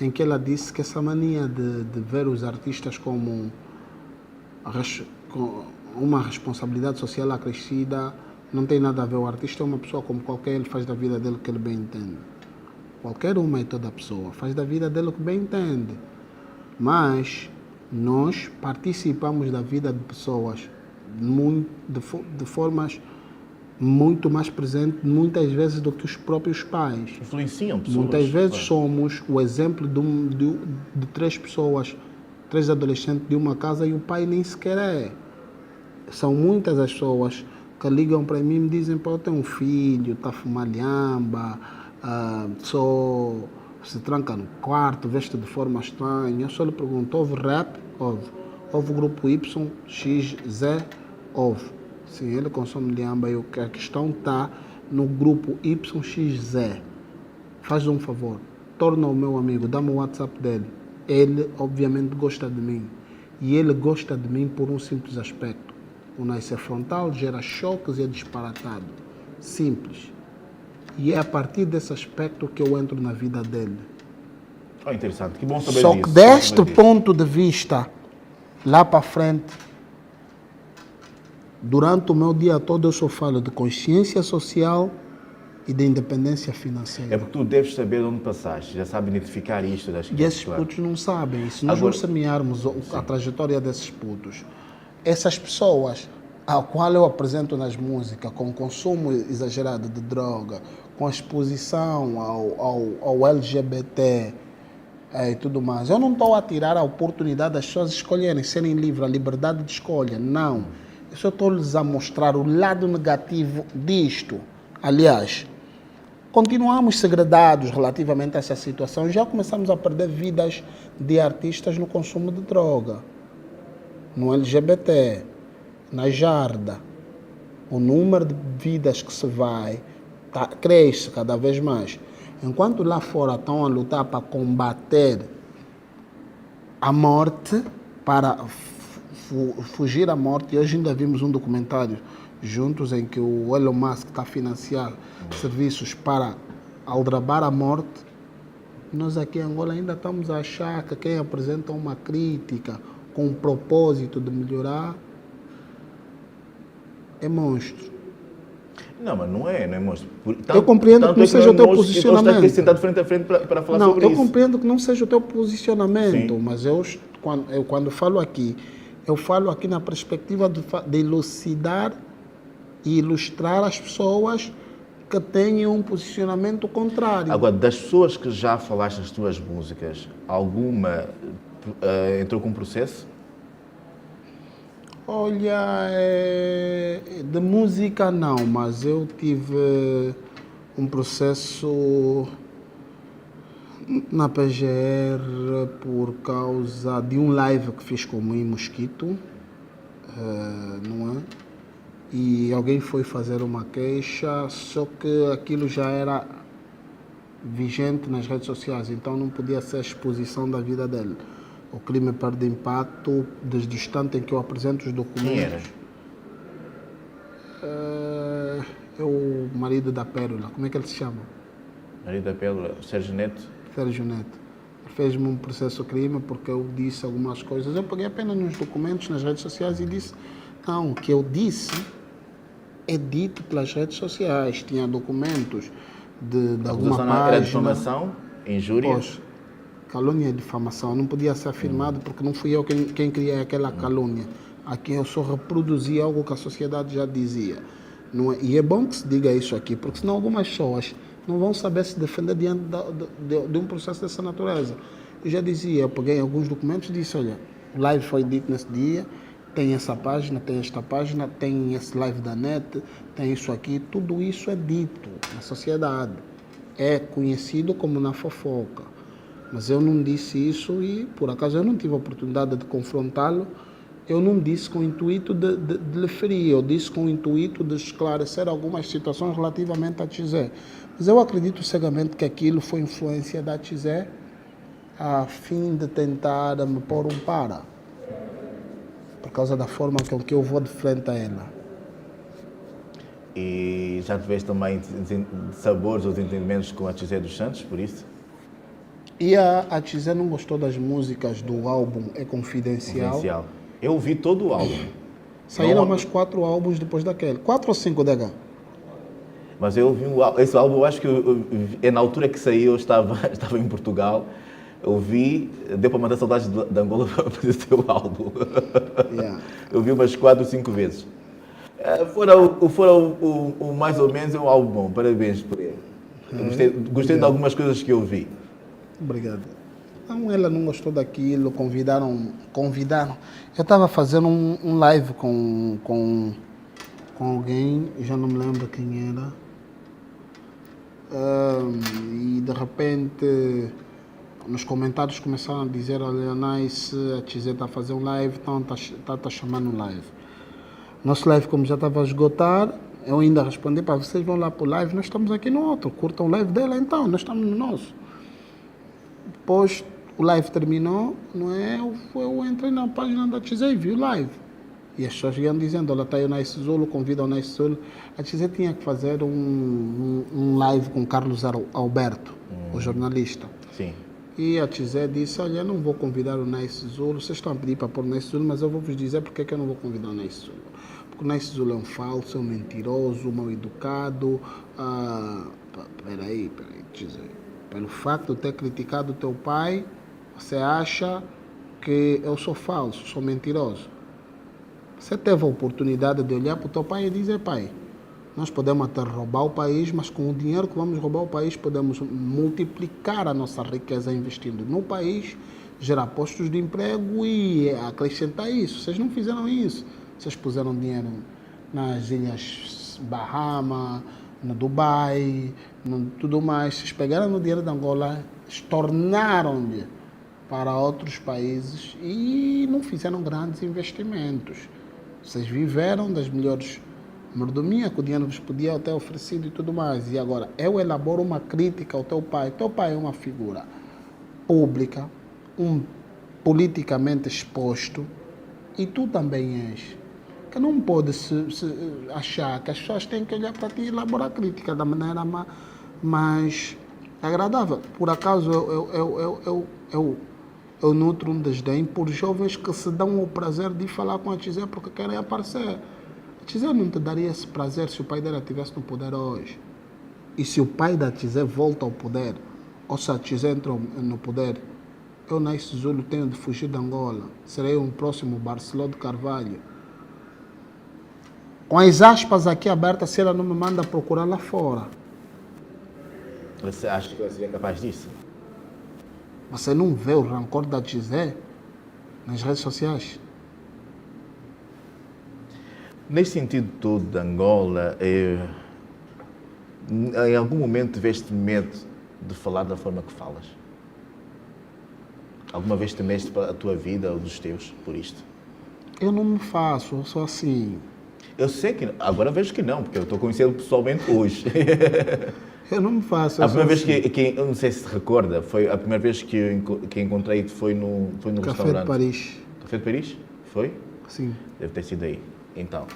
em que ela disse que essa mania de ver os artistas como com uma responsabilidade social acrescida não tem nada a ver. O artista é uma pessoa como qualquer, ele faz da vida dele o que ele bem entende. Qualquer uma e toda pessoa faz da vida dele o que bem entende. Mas nós participamos da vida de pessoas de formas muito mais presentes, muitas vezes, do que os próprios pais. Influenciam pessoas. Muitas vezes somos o exemplo de 3 pessoas, 3 adolescentes de uma casa e o pai nem sequer é. São muitas as pessoas que ligam para mim e me dizem: pô, eu tenho um filho, está a fumar lhamba, só se tranca no quarto, veste de forma estranha. Eu só lhe pergunto: houve rap? Houve. Houve o grupo Y, X, Z? Houve. Sim, ele consome lhamba e a questão está no grupo Y, X, Z. Faz um favor, torna o meu amigo, dá-me o WhatsApp dele. Ele, obviamente, gosta de mim. E ele gosta de mim por um simples aspecto. O nascer frontal gera choques e é disparatado. Simples. E é a partir desse aspecto que eu entro na vida dele. Oh, interessante, que bom saber Só disso. que deste ponto de vista, lá para frente, durante o meu dia todo eu só falo de consciência social e de independência financeira. É porque tu deves saber de onde passaste, já sabes identificar isto. E esses putos não sabem. Se nós não semearmos a trajetória desses putos, essas pessoas ao qual eu apresento nas músicas, com o consumo exagerado de droga, com a exposição ao LGBT e tudo mais, eu não estou a tirar a oportunidade das pessoas escolherem, serem livres, a liberdade de escolha. Não. Eu só estou-lhes a mostrar o lado negativo disto. Aliás, continuamos segredados relativamente a essa situação. Já começamos a perder vidas de artistas no consumo de droga, no LGBT, na jarda. O número de vidas que se vai cresce cada vez mais. Enquanto lá fora estão a lutar para combater a morte, para fugir à morte, e hoje ainda vimos um documentário juntos em que o Elon Musk está a financiar serviços para aldrabar a morte. Nós aqui em Angola ainda estamos a achar que quem apresenta uma crítica com o propósito de melhorar é monstro. Não, mas não é monstro. Eu compreendo que não seja o teu posicionamento. Estou aqui sentado frente a frente para falar sobre isso. Não, eu compreendo que não seja o teu posicionamento, sim, mas eu quando falo aqui, eu falo aqui na perspectiva de elucidar e ilustrar as pessoas que têm um posicionamento contrário. Agora, das pessoas que já falaste nas tuas músicas, alguma entrou com processo? Olha, de música não, mas eu tive um processo na PGR por causa de um live que fiz com o Mui Mosquito, não é? E alguém foi fazer uma queixa, só que aquilo já era vigente nas redes sociais, então não podia ser exposição da vida dele. O crime perde impacto desde o instante em que eu apresento os documentos. Quem era? É o marido da Pérola. Como é que ele se chama? Marido da Pérola, Sérgio Neto. Sérgio Neto. Fez-me um processo crime porque eu disse algumas coisas. Eu peguei apenas nos documentos, nas redes sociais e disse: não, o que eu disse é dito pelas redes sociais. Tinha documentos de alguma página. Era difamação, injúria? Pois, calúnia e difamação. Não podia ser afirmado porque não fui eu quem criei aquela calúnia. Aqui eu só reproduzi algo que a sociedade já dizia. Não é? E é bom que se diga isso aqui, porque senão algumas pessoas não vão saber se defender diante de um processo dessa natureza. Eu já dizia, eu peguei alguns documentos e disse: olha, o live foi dito nesse dia, tem essa página, tem esta página, tem esse live da net, tem isso aqui, tudo isso é dito na sociedade. É conhecido como na fofoca. Mas eu não disse isso e, por acaso, eu não tive a oportunidade de confrontá-lo. Eu não disse com o intuito de lhe ferir, eu disse com o intuito de esclarecer algumas situações relativamente à XE. Mas eu acredito cegamente que aquilo foi influência da XE a fim de tentar me pôr um para, por causa da forma com que eu vou de frente a ela. E já tiveste também sabores ou desentendimentos com a XE dos Santos, por isso? E a Tizé não gostou das músicas do álbum É Confidencial? Confidencial. Eu ouvi todo o álbum. Saíram Não- mais 4 álbuns depois daquele. 4 ou 5, DH? Mas eu ouvi esse álbum, eu acho que é na altura que saiu, eu estava, estava em Portugal. Eu vi, deu para matar saudades de Angola para fazer o álbum. Yeah. Eu vi umas 4 ou 5 vezes. Foram o mais ou menos um álbum bom. Parabéns por ele. Eu gostei de algumas coisas que eu vi. Obrigado. Não, ela não gostou daquilo, convidaram. Eu estava fazendo um live com alguém, já não me lembro quem era. E de repente nos comentários começaram a dizer: olha, Nice, a TZ está a fazer um live, então está chamando um live. Nosso live, como já estava a esgotar, eu ainda respondi: para vocês vão lá para o live, nós estamos aqui no outro, curtam o live dela então, nós estamos no nosso. Depois o live terminou, não é? Eu entrei na página da TZ e vi o live. E as pessoas iam dizendo: olha, está aí o Nice Zulu, convida o Nice Zulu. A TZ tinha que fazer um live com Carlos Alberto, o jornalista. Sim. E a TZ disse: olha, eu não vou convidar o Nice Zulu, vocês estão a pedir para pôr o Nice Zulu, mas eu vou vos dizer porque é que eu não vou convidar o Nice Zulu. Porque o Nice Zulu é um falso, é um mentiroso, mal educado. Peraí, TZ. Pelo facto de ter criticado o teu pai, você acha que eu sou falso, sou mentiroso. Você teve a oportunidade de olhar para o teu pai e dizer: pai, nós podemos até roubar o país, mas com o dinheiro que vamos roubar o país, podemos multiplicar a nossa riqueza investindo no país, gerar postos de emprego e acrescentar isso. Vocês não fizeram isso. Vocês puseram dinheiro nas ilhas Bahamas, no Dubai, tudo mais. Vocês pegaram o dinheiro da Angola, estornaram-lhe para outros países e não fizeram grandes investimentos. Vocês viveram das melhores mordomias que o dinheiro vos podia ter oferecido e tudo mais. E agora, eu elaboro uma crítica ao teu pai. Teu pai é uma figura pública, politicamente exposto, e tu também és. Que não pode se achar que as pessoas têm que olhar para ti e elaborar crítica da maneira mais agradável. Por acaso, eu nutro um desdém por jovens que se dão o prazer de falar com a TZ porque querem aparecer. A TZ não te daria esse prazer se o pai dela estivesse no poder hoje. E se o pai da TZ volta ao poder, ou se a TZ entra no poder, eu, Nice Zulu, tenho de fugir de Angola. Serei um próximo Barceló de Carvalho. Com as aspas aqui abertas, se ela não me manda procurar lá fora. Você acha que você seria capaz disso? Você não vê o rancor da TZ nas redes sociais? Neste sentido todo de Angola, em algum momento tiveste medo de falar da forma que falas? Alguma vez temeste para a tua vida ou dos teus por isto? Eu não me faço, eu sou assim. Eu sei que... Agora vejo que não, porque eu estou conhecendo pessoalmente hoje. Eu não me faço. A primeira vez que eu não sei se recorda, foi a primeira vez que encontrei-te foi no Café restaurante. de Paris. Café de Paris? Foi? Sim. Deve ter sido aí. Então,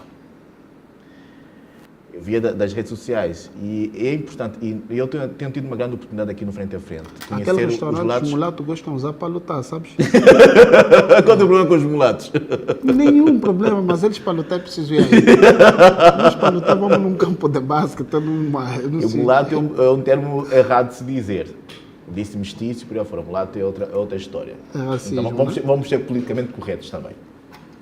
eu via das redes sociais e é importante, e eu tenho tido uma grande oportunidade aqui no Frente a Frente. Aquele restaurante, os mulatos gostam de usar para lutar, sabes? Qual é o problema com os mulatos? Nenhum problema, mas eles para lutar precisam ir aí. Nós para lutar vamos num campo de basquete, O mulato é um termo errado de se dizer. Disse mestiço, por aí fora. Mulato é outra história. É racismo, então, né? vamos ser politicamente corretos também.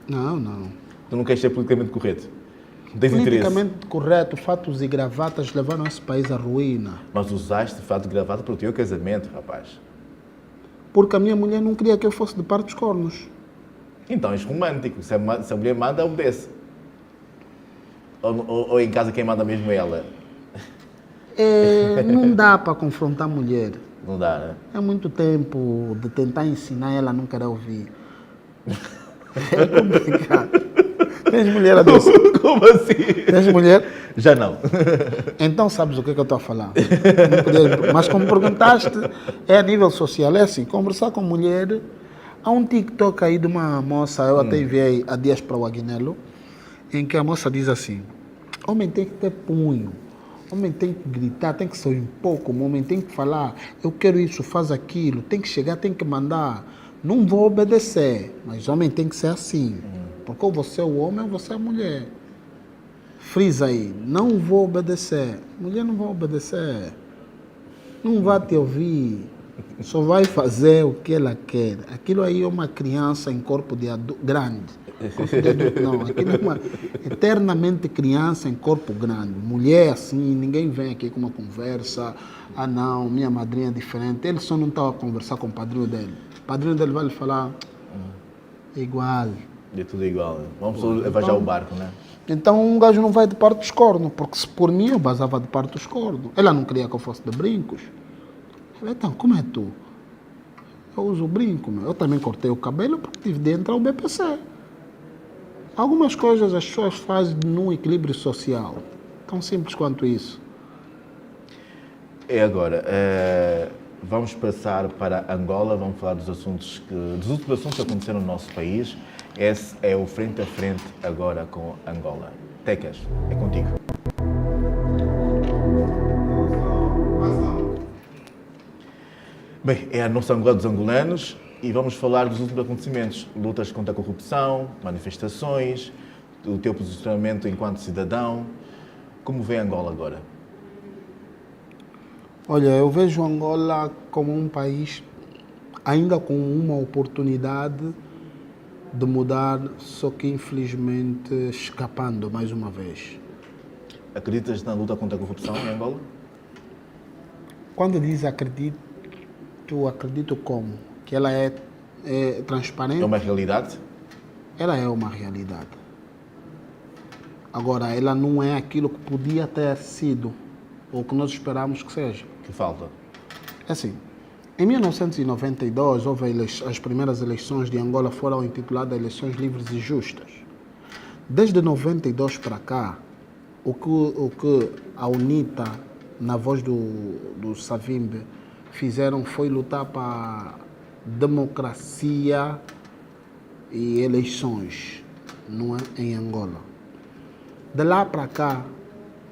Não. Tu não queres ser politicamente correto? Não tens interesse? Politicamente correto, fatos e gravatas levaram esse país à ruína. Mas usaste fato de gravata para o teu casamento, rapaz. Porque a minha mulher não queria que eu fosse de par dos cornos. Então és romântico. Se a mulher manda, obedece. Ou em casa quem manda mesmo é ela? Não dá para confrontar a mulher. Não dá, né? É muito tempo de tentar ensinar ela a não querer ouvir. É complicado. Tens mulher a disso? Como assim? Tens mulher? Já não. Então sabes o que é que eu estou a falar. Mas como perguntaste, é a nível social. É assim, conversar com mulher. Há um TikTok aí de uma moça, eu até enviei há dias para o Aguinelo, em que a moça diz assim: homem tem que ter punho, O homem tem que gritar, tem que se impor como homem, tem que falar, eu quero isso, faz aquilo, tem que chegar, tem que mandar. Não vou obedecer, mas homem tem que ser assim. Porque ou você é o homem ou você é a mulher. Frisa aí, não vou obedecer. Mulher não vai obedecer. Não vai te ouvir. Só vai fazer o que ela quer. Aquilo aí é uma criança em corpo de grande. Corpo de adulto, não. Aquilo é uma eternamente criança em corpo grande. Mulher assim, ninguém vem aqui com uma conversa. Ah não, minha madrinha é diferente. Ele só não estava a conversar com o padrinho dele. O padrinho dele vai lhe falar, é igual. É tudo igual. Vamos só levar já o barco, né? Então um gajo não vai de parte dos cornos, porque se por mim eu basava de parte dos cornos. Ela não queria que eu fosse de brincos. Então, como é tu? Eu uso brinco, meu. Eu também cortei o cabelo porque tive de entrar o BPC. Algumas coisas as pessoas fazem num equilíbrio social. Tão simples quanto isso. E agora, vamos passar para Angola, vamos falar dos últimos assuntos que aconteceram no nosso país. Esse é o Frente a Frente agora com Angola. Tecas, é contigo. Bem, é a nossa Angola dos angolanos e vamos falar dos últimos acontecimentos. Lutas contra a corrupção, manifestações, o teu posicionamento enquanto cidadão. Como vê Angola agora? Olha, eu vejo Angola como um país ainda com uma oportunidade de mudar, só que infelizmente escapando mais uma vez. Acreditas na luta contra a corrupção em Angola? Quando diz acredito como? Que ela é transparente? É uma realidade? Ela é uma realidade. Agora, ela não é aquilo que podia ter sido, ou que nós esperamos que seja. Que falta? É assim, em 1992, houve as primeiras eleições de Angola foram intituladas Eleições Livres e Justas. Desde 92 para cá, o que a UNITA, na voz do Savimbi, fizeram foi lutar para democracia e eleições, não é? Em Angola. De lá para cá,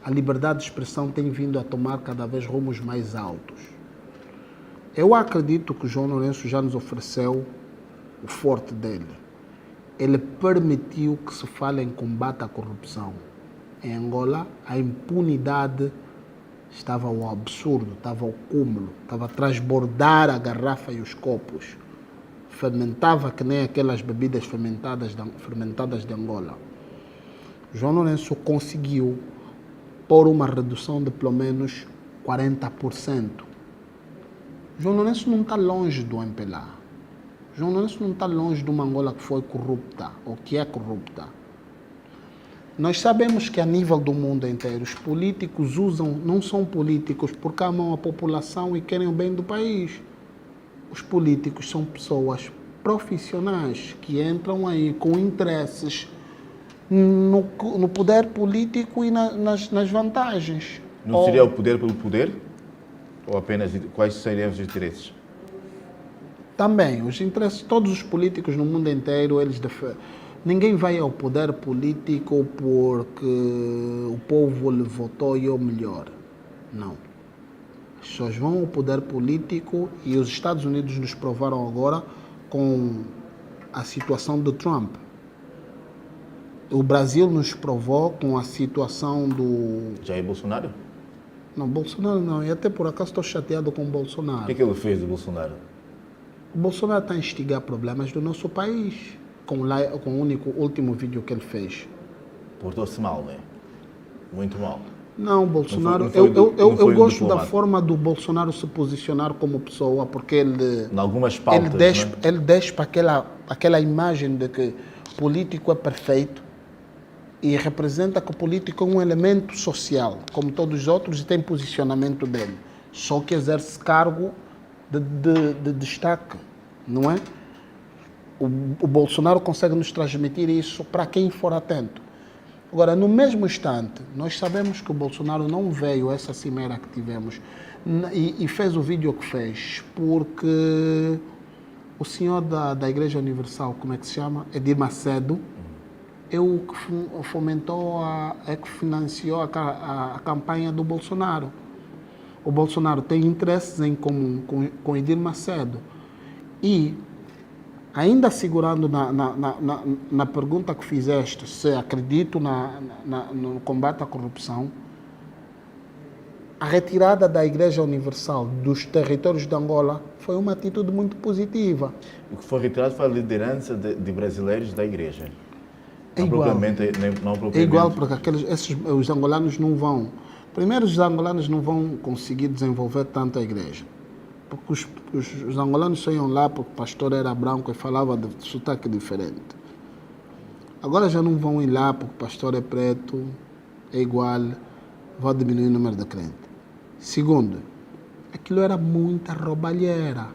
a liberdade de expressão tem vindo a tomar cada vez rumos mais altos. Eu acredito que o João Lourenço já nos ofereceu o forte dele. Ele permitiu que se fale em combate à corrupção. Em Angola, a impunidade estava ao absurdo, estava ao cúmulo, estava a transbordar a garrafa e os copos. Fermentava que nem aquelas bebidas fermentadas de Angola. João Lourenço conseguiu por uma redução de pelo menos 40%. João Lourenço não está longe do MPLA. João Lourenço não está longe de uma Angola que foi corrupta, ou que é corrupta. Nós sabemos que a nível do mundo inteiro, os políticos não são políticos porque amam a população e querem o bem do país. Os políticos são pessoas profissionais que entram aí com interesses no poder político e nas vantagens. Não seria o poder pelo poder? Ou apenas quais seriam os interesses? Também, os interesses, todos os políticos no mundo inteiro, ninguém vai ao poder político porque o povo lhe votou e é o melhor. Não. As pessoas vão ao poder político e os Estados Unidos nos provaram agora com a situação do Trump. O Brasil nos provou com a situação do... Jair Bolsonaro? Não, Bolsonaro não. E até por acaso estou chateado com o Bolsonaro. O que ele fez do Bolsonaro? O Bolsonaro está a instigar problemas do nosso país com o último vídeo que ele fez. Portou-se mal, né? Muito mal. Não, Bolsonaro... Eu gosto da forma do Bolsonaro se posicionar como pessoa, porque ele... Em algumas pautas, ele despa aquela imagem de que político é perfeito e representa que o político é um elemento social, como todos os outros, e tem posicionamento dele. Só que exerce cargo de destaque, não é? O Bolsonaro consegue nos transmitir isso para quem for atento. Agora, no mesmo instante, nós sabemos que o Bolsonaro não veio a essa cimeira que tivemos e fez o vídeo que fez porque o senhor da Igreja Universal, como é que se chama? Edir Macedo, é o que fomentou, é que financiou a campanha do Bolsonaro. O Bolsonaro tem interesses em comum com Edir Macedo. E, ainda segurando na pergunta que fizeste, se acredito no combate à corrupção, a retirada da Igreja Universal dos territórios de Angola foi uma atitude muito positiva. O que foi retirado foi a liderança de brasileiros da Igreja. É igual. É igual, porque os angolanos não vão... Primeiro, os angolanos não vão conseguir desenvolver tanto a Igreja. Porque os angolanos só iam lá porque o pastor era branco e falava de sotaque diferente. Agora já não vão ir lá porque o pastor é preto, é igual, vai diminuir o número de crentes. Segundo, aquilo era muita roubalheira.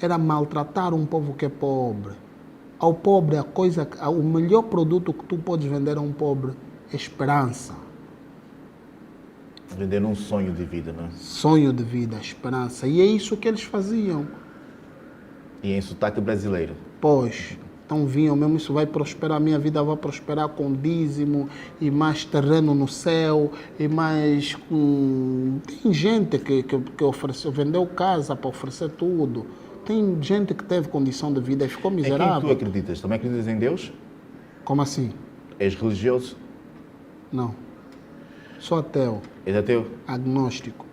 Era maltratar um povo que é pobre. Ao pobre, o melhor produto que tu podes vender a um pobre é esperança. Vender um sonho de vida, não é? Sonho de vida, esperança. E é isso que eles faziam. E em sotaque brasileiro. Pois, então vinham mesmo, isso vai prosperar, a minha vida vai prosperar com dízimo e mais terreno no céu e mais com... Tem gente que ofereceu, vendeu casa para oferecer tudo. Tem gente que teve condição de vida e ficou miserável. Em quem tu acreditas? Também acreditas em Deus? Como assim? És religioso? Não. Sou ateu. És ateu? Agnóstico.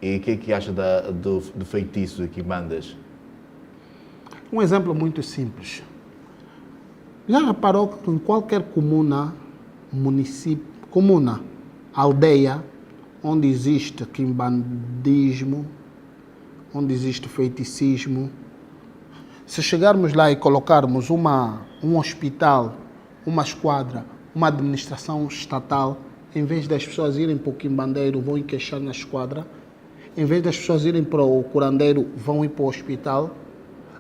E o que é que acha do feitiço que mandas? Um exemplo muito simples. Já reparou que em qualquer comuna, município, comuna, aldeia, onde existe quimbandismo, onde existe feiticismo, se chegarmos lá e colocarmos um hospital, uma esquadra, uma administração estatal, em vez das pessoas irem para o quimbandeiro, vão encaixar na esquadra, em vez das pessoas irem para o curandeiro, vão ir para o hospital,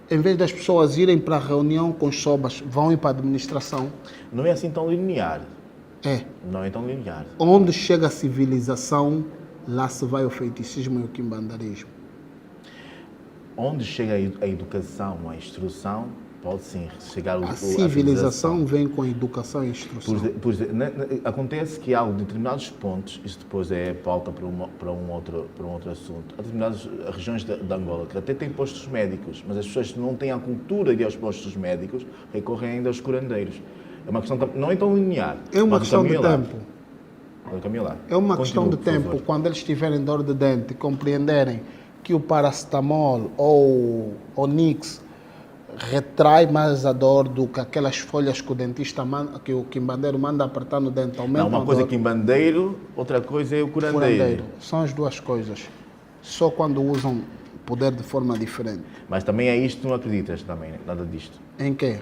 em vez das pessoas irem para a reunião com os sobas, vão ir para a administração. Não é assim tão linear. É. Não é tão linear. Onde chega a civilização, lá se vai o feiticismo e o quimbandarismo. Onde chega a educação, a instrução, pode sim chegar a civilização vem com a educação e a instrução. Acontece que há determinados pontos, isso depois é pauta para um outro assunto, há determinadas regiões de Angola que até têm postos médicos, mas as pessoas não têm a cultura de ir aos postos médicos, recorrem ainda aos curandeiros. É uma questão, não é tão linear. É uma questão de tempo. É uma questão de tempo. Quando eles tiverem dor de dente e compreenderem que o paracetamol ou o Nix retrai mais a dor do que aquelas folhas que o dentista manda, que o quimbandeiro manda apertar no dente. Não, uma coisa é quimbandeiro, outra coisa é o curandeiro. São as duas coisas. Só quando usam poder de forma diferente. Mas também é isto, não acreditas também, nada disto? Em quê?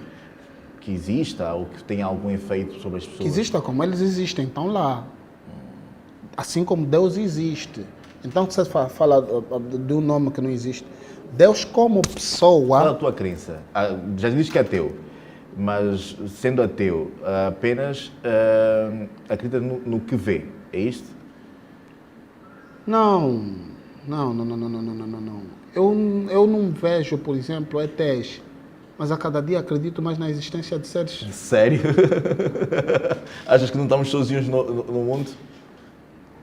Que exista ou que tenha algum efeito sobre as pessoas? Que exista como eles existem, estão lá. Assim como Deus existe. Então você fala de um nome que não existe. Deus como pessoa... Qual é a tua crença? Já disse que é ateu, mas sendo ateu, apenas acredita no que vê, é isto? Não. Eu não vejo, por exemplo, ETs, mas a cada dia acredito mais na existência de seres... Sério? Achas que não estamos sozinhos no mundo?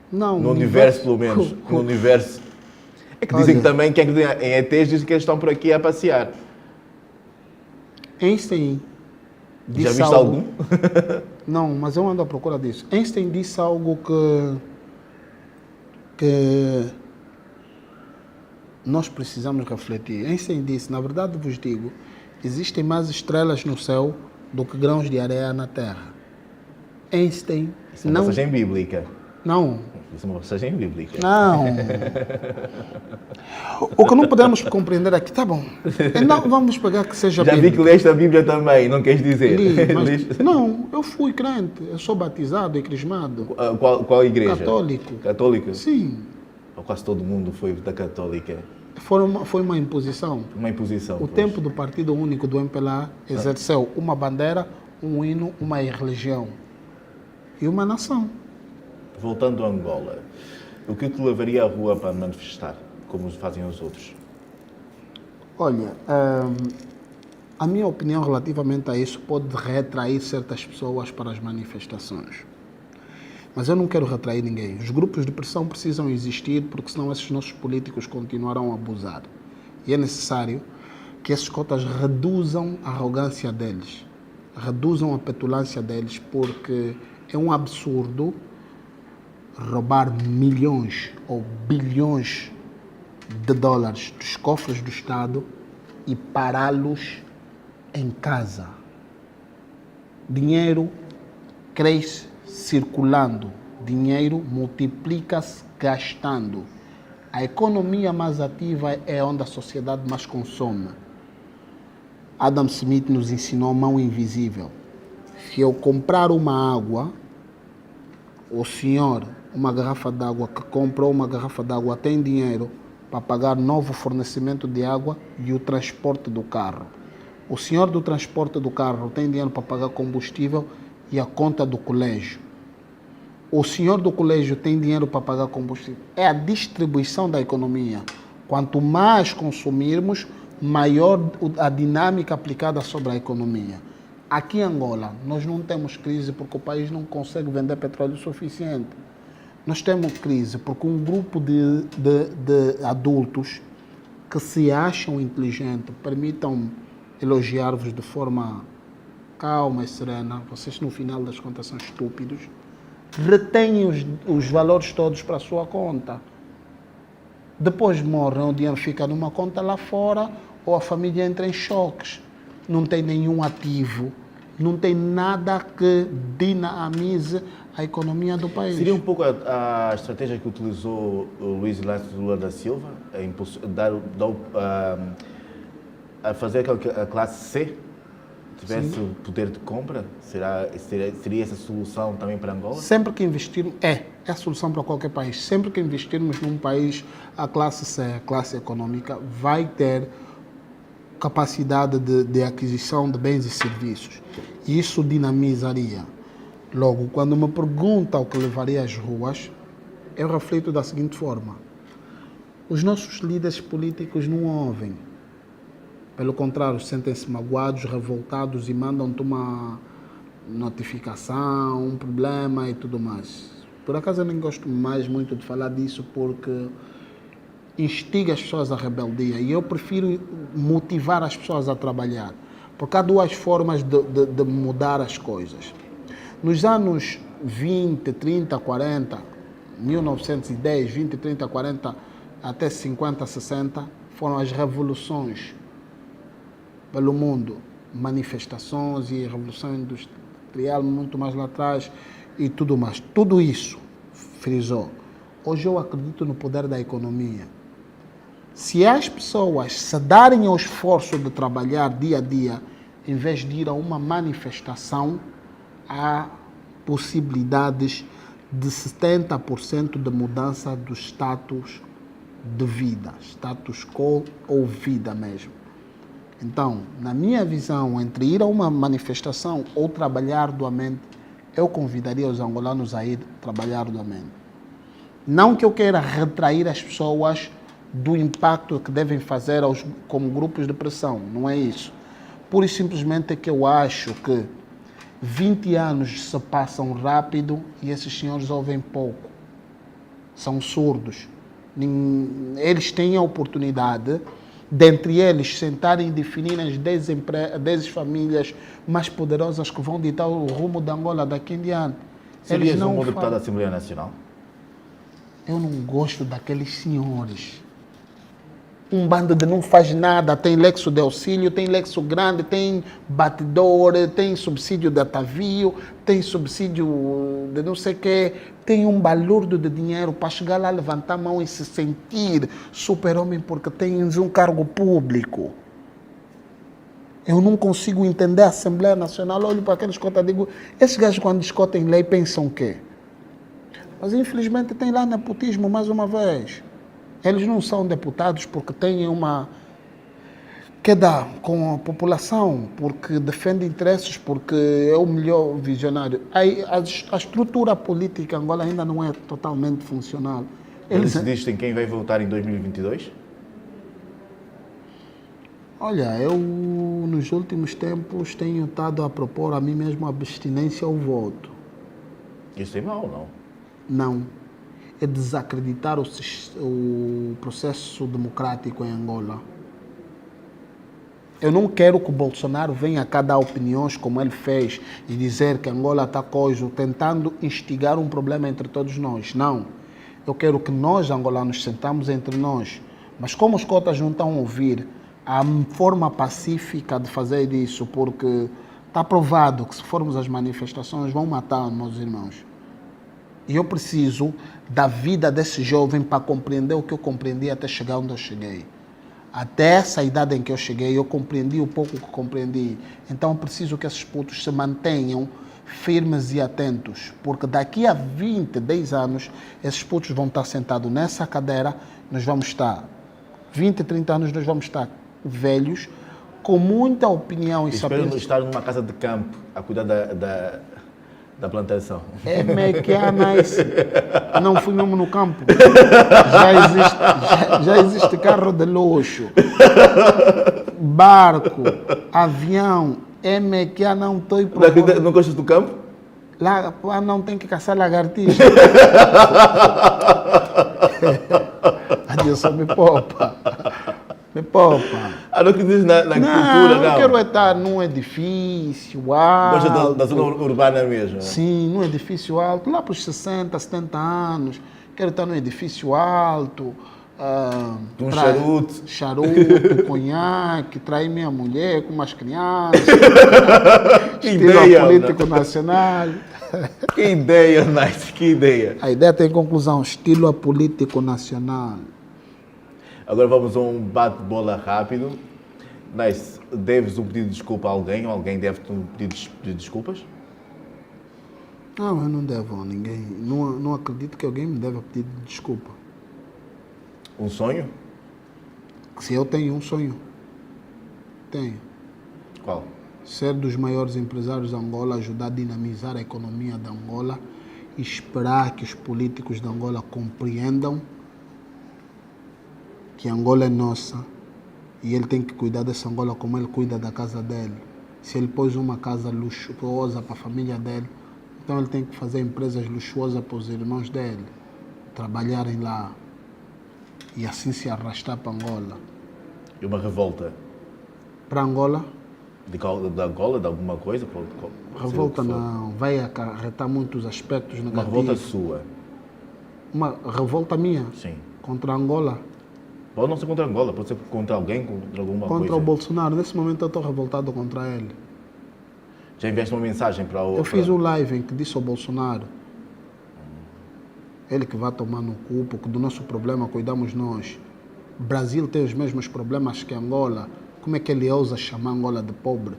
Não. No universo, pelo menos. No universo. É que dizem que também que em ETs dizem que eles estão por aqui a passear. Einstein disse já viste algum? Não, mas eu ando à procura disso. Einstein disse algo que nós precisamos refletir. Einstein disse, na verdade vos digo, existem mais estrelas no céu do que grãos de areia na terra. Einstein... Isso é uma passagem bíblica. Não. Isso é uma passagem bíblica. Não. O que não podemos compreender aqui, tá bom. Então vamos pegar que seja já bíblico. Vi que leste a Bíblia também, não queres dizer? Não, eu fui crente. Eu sou batizado e crismado. Qual igreja? Católico. Católico? Sim. Quase todo mundo foi da católica. Foi uma imposição. Uma imposição. O tempo do Partido Único do MPLA exerceu uma bandeira, um hino, uma religião e uma nação. Voltando a Angola, o que te levaria à rua para manifestar, como fazem os outros? Olha, A minha opinião relativamente a isso pode retrair certas pessoas para as manifestações. Mas eu não quero retrair ninguém. Os grupos de pressão precisam existir porque senão esses nossos políticos continuarão a abusar. E é necessário que esses cotas reduzam a arrogância deles, reduzam a petulância deles, porque é um absurdo roubar milhões ou bilhões de dólares dos cofres do Estado e pará-los em casa. Dinheiro cresce circulando, dinheiro multiplica-se gastando. A economia mais ativa é onde a sociedade mais consome. Adam Smith nos ensinou a mão invisível. Se eu comprar uma água, o senhor, uma garrafa d'água que comprou uma garrafa d'água, tem dinheiro para pagar novo fornecimento de água e o transporte do carro. O senhor do transporte do carro tem dinheiro para pagar combustível e a conta do colégio. O senhor do colégio tem dinheiro para pagar combustível. É a distribuição da economia. Quanto mais consumirmos, maior a dinâmica aplicada sobre a economia. Aqui em Angola, nós não temos crise porque o país não consegue vender petróleo suficiente. Nós temos crise porque um grupo de adultos que se acham inteligentes, permitam elogiar-vos de forma calma e serena, vocês no final das contas são estúpidos, retêm os valores todos para a sua conta. Depois morrem, o dinheiro fica numa conta lá fora ou a família entra em choques. Não tem nenhum ativo, não tem nada que dinamize a economia do país. Seria um pouco a estratégia que utilizou o Luiz Inácio Lula da Silva, a fazer com que a classe C tivesse o poder de compra? Seria essa a solução também para Angola? Sempre que investirmos, é a solução para qualquer país. Sempre que investirmos num país, a classe C, a classe econômica, vai ter capacidade de aquisição de bens e serviços. E isso dinamizaria. Logo, quando me perguntam o que levaria às ruas, eu reflito da seguinte forma. Os nossos líderes políticos não ouvem. Pelo contrário, sentem-se magoados, revoltados e mandam-te uma notificação, um problema e tudo mais. Por acaso eu nem gosto mais muito de falar disso porque instiga as pessoas à rebeldia e eu prefiro motivar as pessoas a trabalhar. Porque há duas formas de mudar as coisas. Nos anos 20, 30, 40, 1910, 20, 30, 40, até 50, 60, foram as revoluções pelo mundo, manifestações e revolução industrial muito mais lá atrás e tudo mais. Tudo isso frisou. Hoje eu acredito no poder da economia. Se as pessoas se darem ao esforço de trabalhar dia a dia, em vez de ir a uma manifestação, há possibilidades de 70% de mudança do status de vida, status quo ou vida mesmo. Então, na minha visão, entre ir a uma manifestação ou trabalhar arduamente, eu convidaria os angolanos a ir trabalhar arduamente. Não que eu queira retrair as pessoas do impacto que devem fazer como grupos de pressão, não é isso. Pura e simplesmente é que eu acho que 20 anos se passam rápido e esses senhores ouvem pouco. São surdos. Eles têm a oportunidade, dentre eles, sentarem e definir as 10 famílias mais poderosas que vão ditar o rumo da Angola daqui em diante. Serias um bom deputado da Assembleia Nacional? Eu não gosto daqueles senhores. Um bando de não faz nada, tem lexo de auxílio, tem lexo grande, tem batidor, tem subsídio de atavio, tem subsídio de não sei o quê, tem um balurdo de dinheiro para chegar lá, levantar a mão e se sentir super-homem porque tens um cargo público. Eu não consigo entender a Assembleia Nacional, olho para aqueles cotas e digo, esses gajos quando discutem lei pensam o quê? Mas infelizmente tem lá nepotismo mais uma vez. Eles não são deputados porque têm uma queda com a população, porque defendem interesses, porque é o melhor visionário. A estrutura política em Angola ainda não é totalmente funcional. Eles decidem quem vai votar em 2022? Olha, eu nos últimos tempos, tenho estado a propor a mim mesmo a abstinência ao voto. Isso é mau, não? Não. É desacreditar o processo democrático em Angola. Eu não quero que o Bolsonaro venha cá dar opiniões como ele fez e dizer que Angola está coisa, tentando instigar um problema entre todos nós. Não. Eu quero que nós, angolanos, sentamos entre nós. Mas como os cotas não estão a ouvir a forma pacífica de fazer isso, porque está provado que se formos às manifestações vão matar meus irmãos. E eu preciso da vida desse jovem para compreender o que eu compreendi até chegar onde eu cheguei. Até essa idade em que eu cheguei, eu compreendi o pouco que compreendi. Então, eu preciso que esses putos se mantenham firmes e atentos, porque daqui a 20, 10 anos, esses putos vão estar sentados nessa cadeira, nós vamos estar, 20, 30 anos, nós vamos estar velhos, com muita opinião e Espero sabedoria. estar numa casa de campo a cuidar da plantação. É mequiana esse. Não fui mesmo no campo. Já existe carro de luxo, barco, avião. É mequiana, não estou Não gostas do campo? Lá não tem que caçar lagartixa. Adilson, me poupa. Me poupa. Não acreditas na agricultura, não? Eu quero estar num edifício alto. Gosta da zona urbana mesmo? Sim, num edifício alto, lá para os 60, 70 anos. Quero estar num edifício alto. Um charuto, conhaque, trair minha mulher com umas crianças. Que estilo ideia, político nacional. Que ideia, Nice, que ideia. A ideia tem conclusão, estilo político nacional. Agora vamos a um bate-bola rápido. Nice, deves um pedido de desculpa a alguém ou alguém deve-te um pedido de desculpas? Não, eu não devo a ninguém. Não acredito que alguém me deva pedir desculpa. Um sonho? Se eu tenho um sonho, tenho. Qual? Ser dos maiores empresários de Angola, ajudar a dinamizar a economia de Angola e esperar que os políticos de Angola compreendam que Angola é nossa e ele tem que cuidar dessa Angola como ele cuida da casa dele. Se ele pôs uma casa luxuosa para a família dele, então ele tem que fazer empresas luxuosas para os irmãos dele, trabalharem lá e assim se arrastar para Angola. E uma revolta? Para Angola? De Angola, de alguma coisa? Revolta não, vai acarretar muitos aspectos negativos. Uma revolta sua? Uma revolta minha? Sim. Contra Angola? Pode não ser contra Angola, pode ser contra alguém, contra alguma coisa. Contra o Bolsonaro. Nesse momento eu estou revoltado contra ele. Já enviaste uma mensagem para o... Eu fiz um live em que disse ao Bolsonaro, ele que vai tomar no cu, porque do nosso problema cuidamos nós. O Brasil tem os mesmos problemas que Angola. Como é que ele ousa chamar Angola de pobre?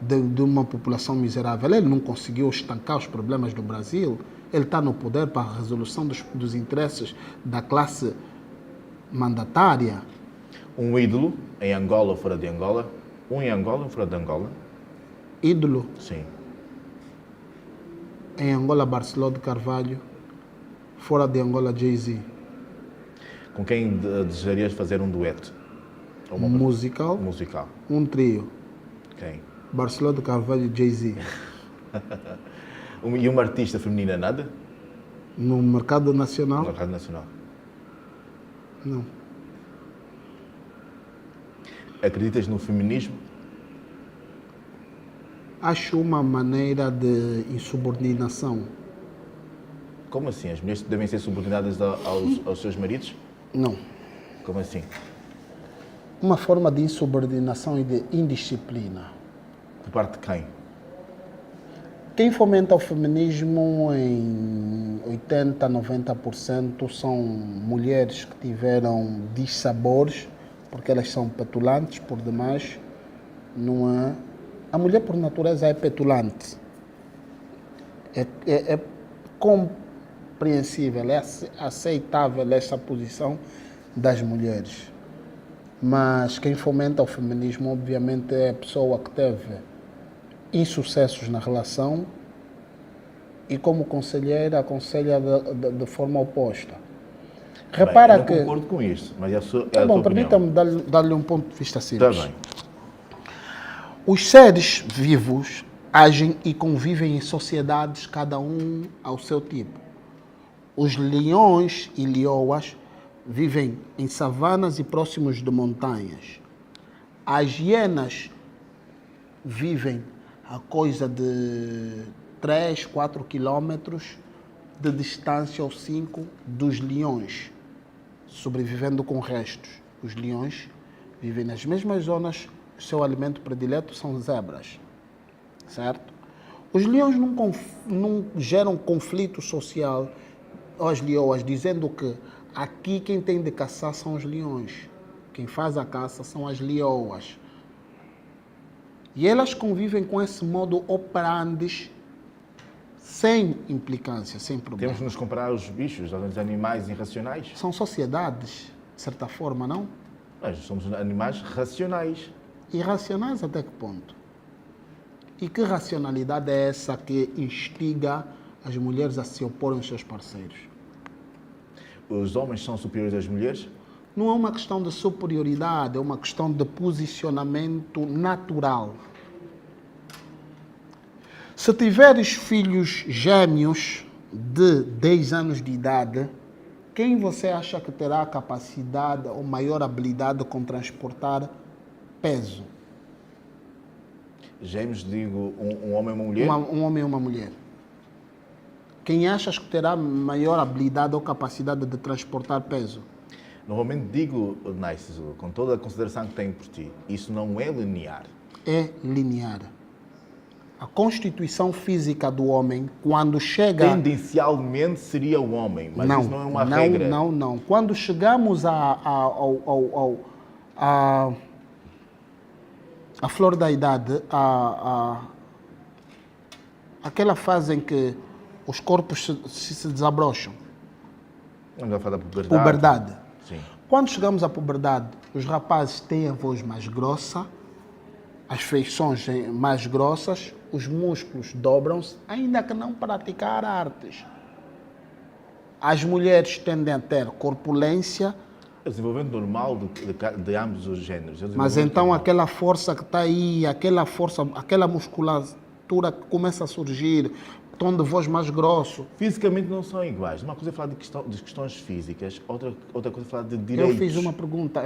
De uma população miserável. Ele não conseguiu estancar os problemas do Brasil. Ele está no poder para a resolução dos interesses da classe mandatária. Um ídolo em Angola ou fora de Angola? Um em Angola ou fora de Angola? Ídolo? Sim. Em Angola, Barceló de Carvalho. Fora de Angola, Jay-Z. Com quem desejarias fazer um dueto? Musical? Musical. Um trio. Quem? Barceló de Carvalho e Jay-Z. E uma artista feminina, nada? No mercado nacional? No mercado nacional. Não. Acreditas no feminismo? Acho uma maneira de insubordinação. Como assim? As mulheres devem ser subordinadas aos seus maridos? Não. Como assim? Uma forma de insubordinação e de indisciplina. Por parte de quem? Quem fomenta o feminismo em 80, 90% são mulheres que tiveram dissabores, porque elas são petulantes por demais. Não é? A mulher por natureza é petulante. É compreensível, é aceitável essa posição das mulheres. Mas quem fomenta o feminismo, obviamente, é a pessoa que teve insucessos na relação e, como conselheira, aconselha de forma oposta. Repara eu que... concordo com isso, mas é a sua Tá bom, opinião. permita-me dar-lhe um ponto de vista simples. Está bem. Os seres vivos agem e convivem em sociedades, cada um ao seu tipo. Os leões e leoas vivem em savanas e próximos de montanhas. As hienas vivem a coisa de 3, 4 quilômetros de distância ou 5 dos leões, sobrevivendo com restos. Os leões vivem nas mesmas zonas, o seu alimento predileto são zebras, certo? Os leões não geram conflito social às leoas, dizendo que aqui quem tem de caçar são os leões, quem faz a caça são as leoas. E elas convivem com esse modo operandi sem implicância, sem problema. Temos de nos comparar aos bichos, aos animais irracionais? São sociedades, de certa forma, não? Nós somos animais racionais. Irracionais até que ponto? E que racionalidade é essa que instiga as mulheres a se oporem aos seus parceiros? Os homens são superiores às mulheres? Não é uma questão de superioridade, é uma questão de posicionamento natural. Se tiveres filhos gêmeos de 10 anos de idade, quem você acha que terá a capacidade ou maior habilidade com transportar peso? Gêmeos, digo, um homem e uma mulher? Um homem e uma mulher. Quem achas que terá maior habilidade ou capacidade de transportar peso? Normalmente digo, Nice, com toda a consideração que tenho por ti, isso não é linear. É linear. A constituição física do homem, quando chega... Tendencialmente seria o homem, mas isso não é uma não, regra. Não. Quando chegamos à flor da idade, aquela fase em que os corpos se desabrocham. Vamos a falar da puberdade. Puberdade. Sim. Quando chegamos à puberdade, os rapazes têm a voz mais grossa, as feições mais grossas, os músculos dobram-se, ainda que não praticar artes. As mulheres tendem a ter corpulência. É o desenvolvimento normal de ambos os géneros. Mas então aquela força que está aí, aquela força, aquela musculatura que começa a surgir, tom de voz mais grosso. Fisicamente não são iguais. Uma coisa é falar de questões físicas, outra coisa é falar de direitos. Eu fiz uma pergunta,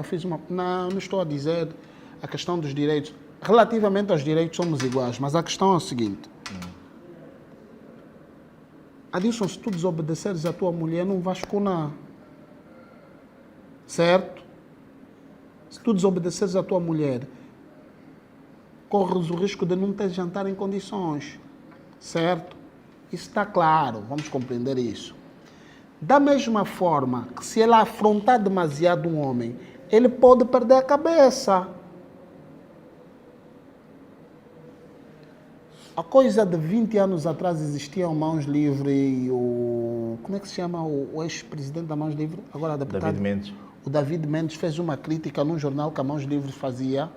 não estou a dizer a questão dos direitos. Relativamente aos direitos somos iguais, mas a questão é o seguinte. Adilson, se tu desobedeceres a tua mulher, não vais conar. Certo? Se tu desobedeceres a tua mulher, corres o risco de não ter jantar em condições. Certo? Isso está claro, vamos compreender isso. Da mesma forma que se ela afrontar demasiado um homem, ele pode perder a cabeça. A coisa de 20 anos atrás existia o Mãos Livre e o... Como é que se chama o ex-presidente da Mãos Livre? Agora deputado. David Mendes. O David Mendes fez uma crítica num jornal que a Mãos Livre fazia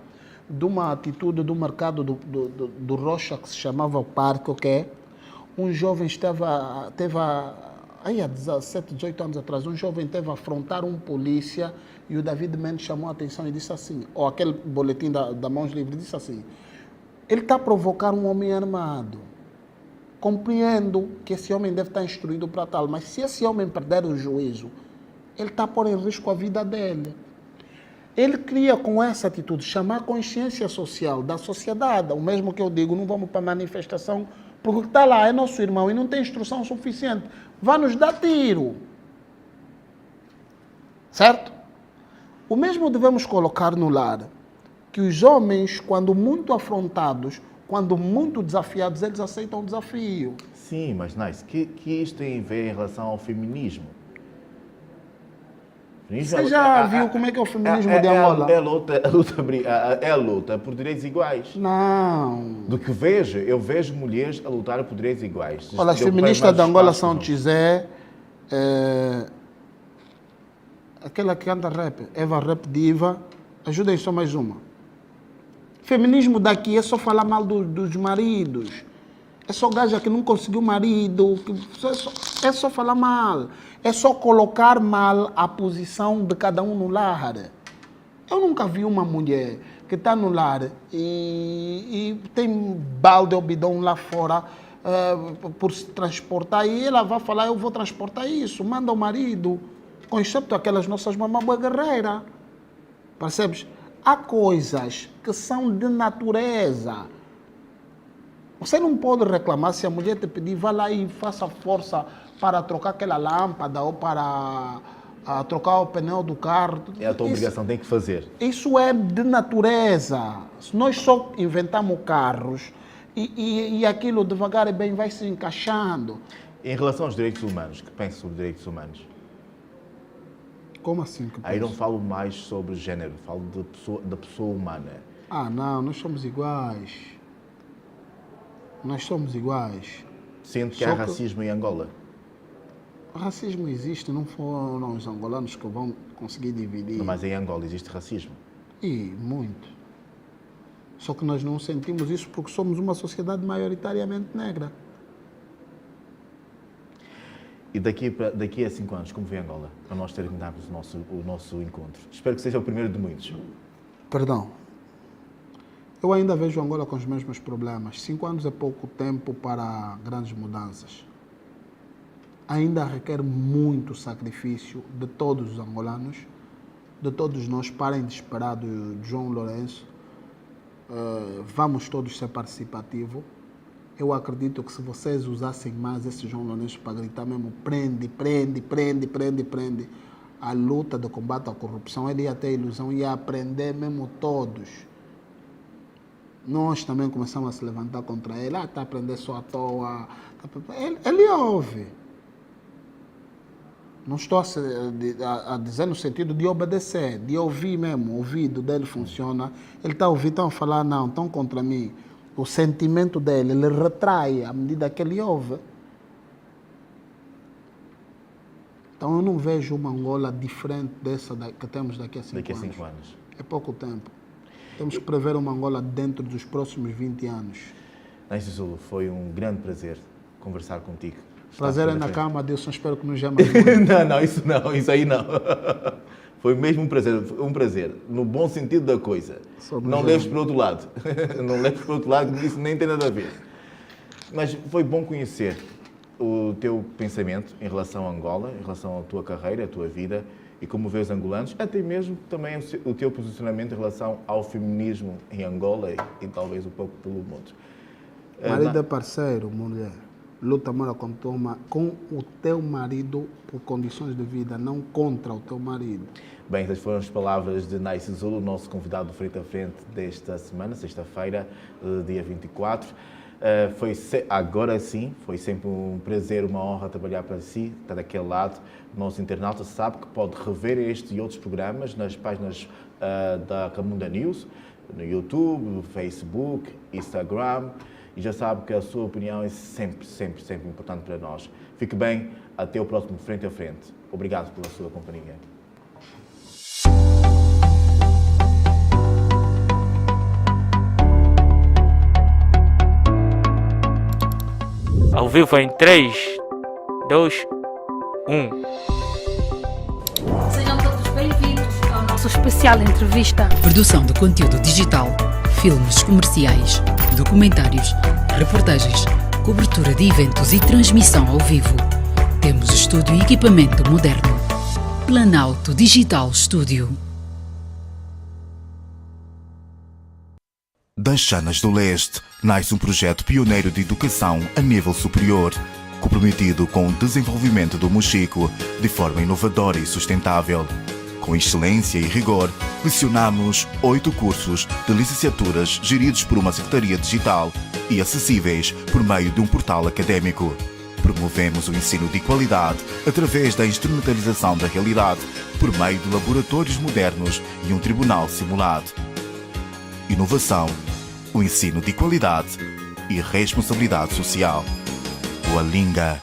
de uma atitude do mercado do Rocha que se chamava o Parque, ok? Um jovem aí há 17, 18 anos atrás, um jovem teve a afrontar um polícia e o David Mendes chamou a atenção e disse assim, ou aquele boletim da Mãos Livre disse assim, ele está a provocar um homem armado. Compreendo que esse homem deve estar instruído para tal, mas se esse homem perder o juízo, ele está a pôr em risco a vida dele. Ele queria, com essa atitude, chamar a consciência social da sociedade. O mesmo que eu digo, não vamos para a manifestação, porque está lá, é nosso irmão e não tem instrução suficiente. Vai nos dar tiro. Certo? O mesmo devemos colocar no lar. Que os homens, quando muito afrontados, quando muito desafiados, eles aceitam o desafio. Sim, mas Nice, que isto tem a ver em relação ao feminismo? Você já viu como é que é o feminismo de Angola? É a luta por direitos iguais. Não. Do que eu vejo mulheres a lutar por direitos iguais. Olha, as feministas de Angola são Tizé, aquela que canta rap, Eva Rap Diva, ajudem só mais uma. Feminismo daqui é só falar mal dos maridos. É só gaja que não conseguiu marido. É só falar mal. É só colocar mal a posição de cada um no lar. Eu nunca vi uma mulher que está no lar e tem balde ou bidão lá fora por se transportar e ela vai falar, eu vou transportar isso, manda o marido, com exceto aquelas nossas mamães boa guerreira. Percebes? Há coisas que são de natureza. Você não pode reclamar se a mulher te pedir, vá lá e faça força para trocar aquela lâmpada ou para trocar o pneu do carro. É a tua obrigação, tem que fazer. Isso é de natureza. Nós só inventamos carros e aquilo devagar e bem vai se encaixando. Em relação aos direitos humanos, que penso sobre direitos humanos? Como assim? Aí não falo mais sobre género, falo da pessoa humana. Não, nós somos iguais. Nós somos iguais. Sendo que há racismo em Angola. O racismo existe, não foram os angolanos que vão conseguir dividir. Não, mas em Angola existe racismo. E muito. Só que nós não sentimos isso porque somos uma sociedade maioritariamente negra. E daqui a 5 anos, como vê Angola? Para nós terminarmos o nosso encontro. Espero que seja o primeiro de muitos. Perdão. Eu ainda vejo Angola com os mesmos problemas. 5 anos é pouco tempo para grandes mudanças. Ainda requer muito sacrifício de todos os angolanos, de todos nós. Parem de esperar do João Lourenço. Vamos todos ser participativos. Eu acredito que se vocês usassem mais esse João Lourenço para gritar mesmo, prende, prende, prende, prende, prende, a luta de combate à corrupção, ele ia ter ilusão, ia aprender mesmo todos. Nós também começamos a se levantar contra ele. Está a aprender só à toa. Ele ouve. Não estou a dizer no sentido de obedecer, de ouvir mesmo. O ouvido dele funciona. Ele está ouvindo, estão a falar, não, estão contra mim. O sentimento dele, ele retrai à medida que ele ouve. Então eu não vejo uma Angola diferente dessa que temos daqui a 5 anos. Daqui a 5 anos. É pouco tempo. Temos que prever uma Angola dentro dos próximos 20 anos. Naisu Zulu, foi um grande prazer conversar contigo. Prazer é na cama, Adilson. Espero que nos gemas muito. Não, isso aí não. Foi mesmo um prazer, no bom sentido da coisa. Não leves para o outro lado. Não leves para o outro lado, que isso nem tem nada a ver. Mas foi bom conhecer o teu pensamento em relação a Angola, em relação à tua carreira, à tua vida, e como vê os angolanos, até mesmo também o teu posicionamento em relação ao feminismo em Angola e talvez um pouco pelo mundo. Marido é parceiro, mulher. Luta mora com o teu marido por condições de vida, não contra o teu marido. Bem, essas foram as palavras de Naisu Zulu, nosso convidado do Frente a Frente desta semana, sexta-feira, dia 24. Agora sim, foi sempre um prazer, uma honra trabalhar para si, estar daquele lado. O nosso internauta sabe que pode rever este e outros programas nas páginas da Camunda News, no YouTube, no Facebook, Instagram, e já sabe que a sua opinião é sempre, sempre, sempre importante para nós. Fique bem, até o próximo Frente a Frente. Obrigado pela sua companhia. Ao vivo em 3, 2, 1. Sejam todos bem-vindos ao nosso especial entrevista. Produção de conteúdo digital, filmes comerciais, documentários, reportagens, cobertura de eventos e transmissão ao vivo. Temos estúdio e equipamento moderno. Planalto Digital Studio. Das Chanas do Leste, nasce um projeto pioneiro de educação a nível superior, comprometido com o desenvolvimento do Mochico de forma inovadora e sustentável. Com excelência e rigor, lecionamos 8 cursos de licenciaturas geridos por uma secretaria digital e acessíveis por meio de um portal académico. Promovemos o ensino de qualidade através da instrumentalização da realidade por meio de laboratórios modernos e um tribunal simulado. Inovação, o ensino de qualidade e responsabilidade social. O Alinga.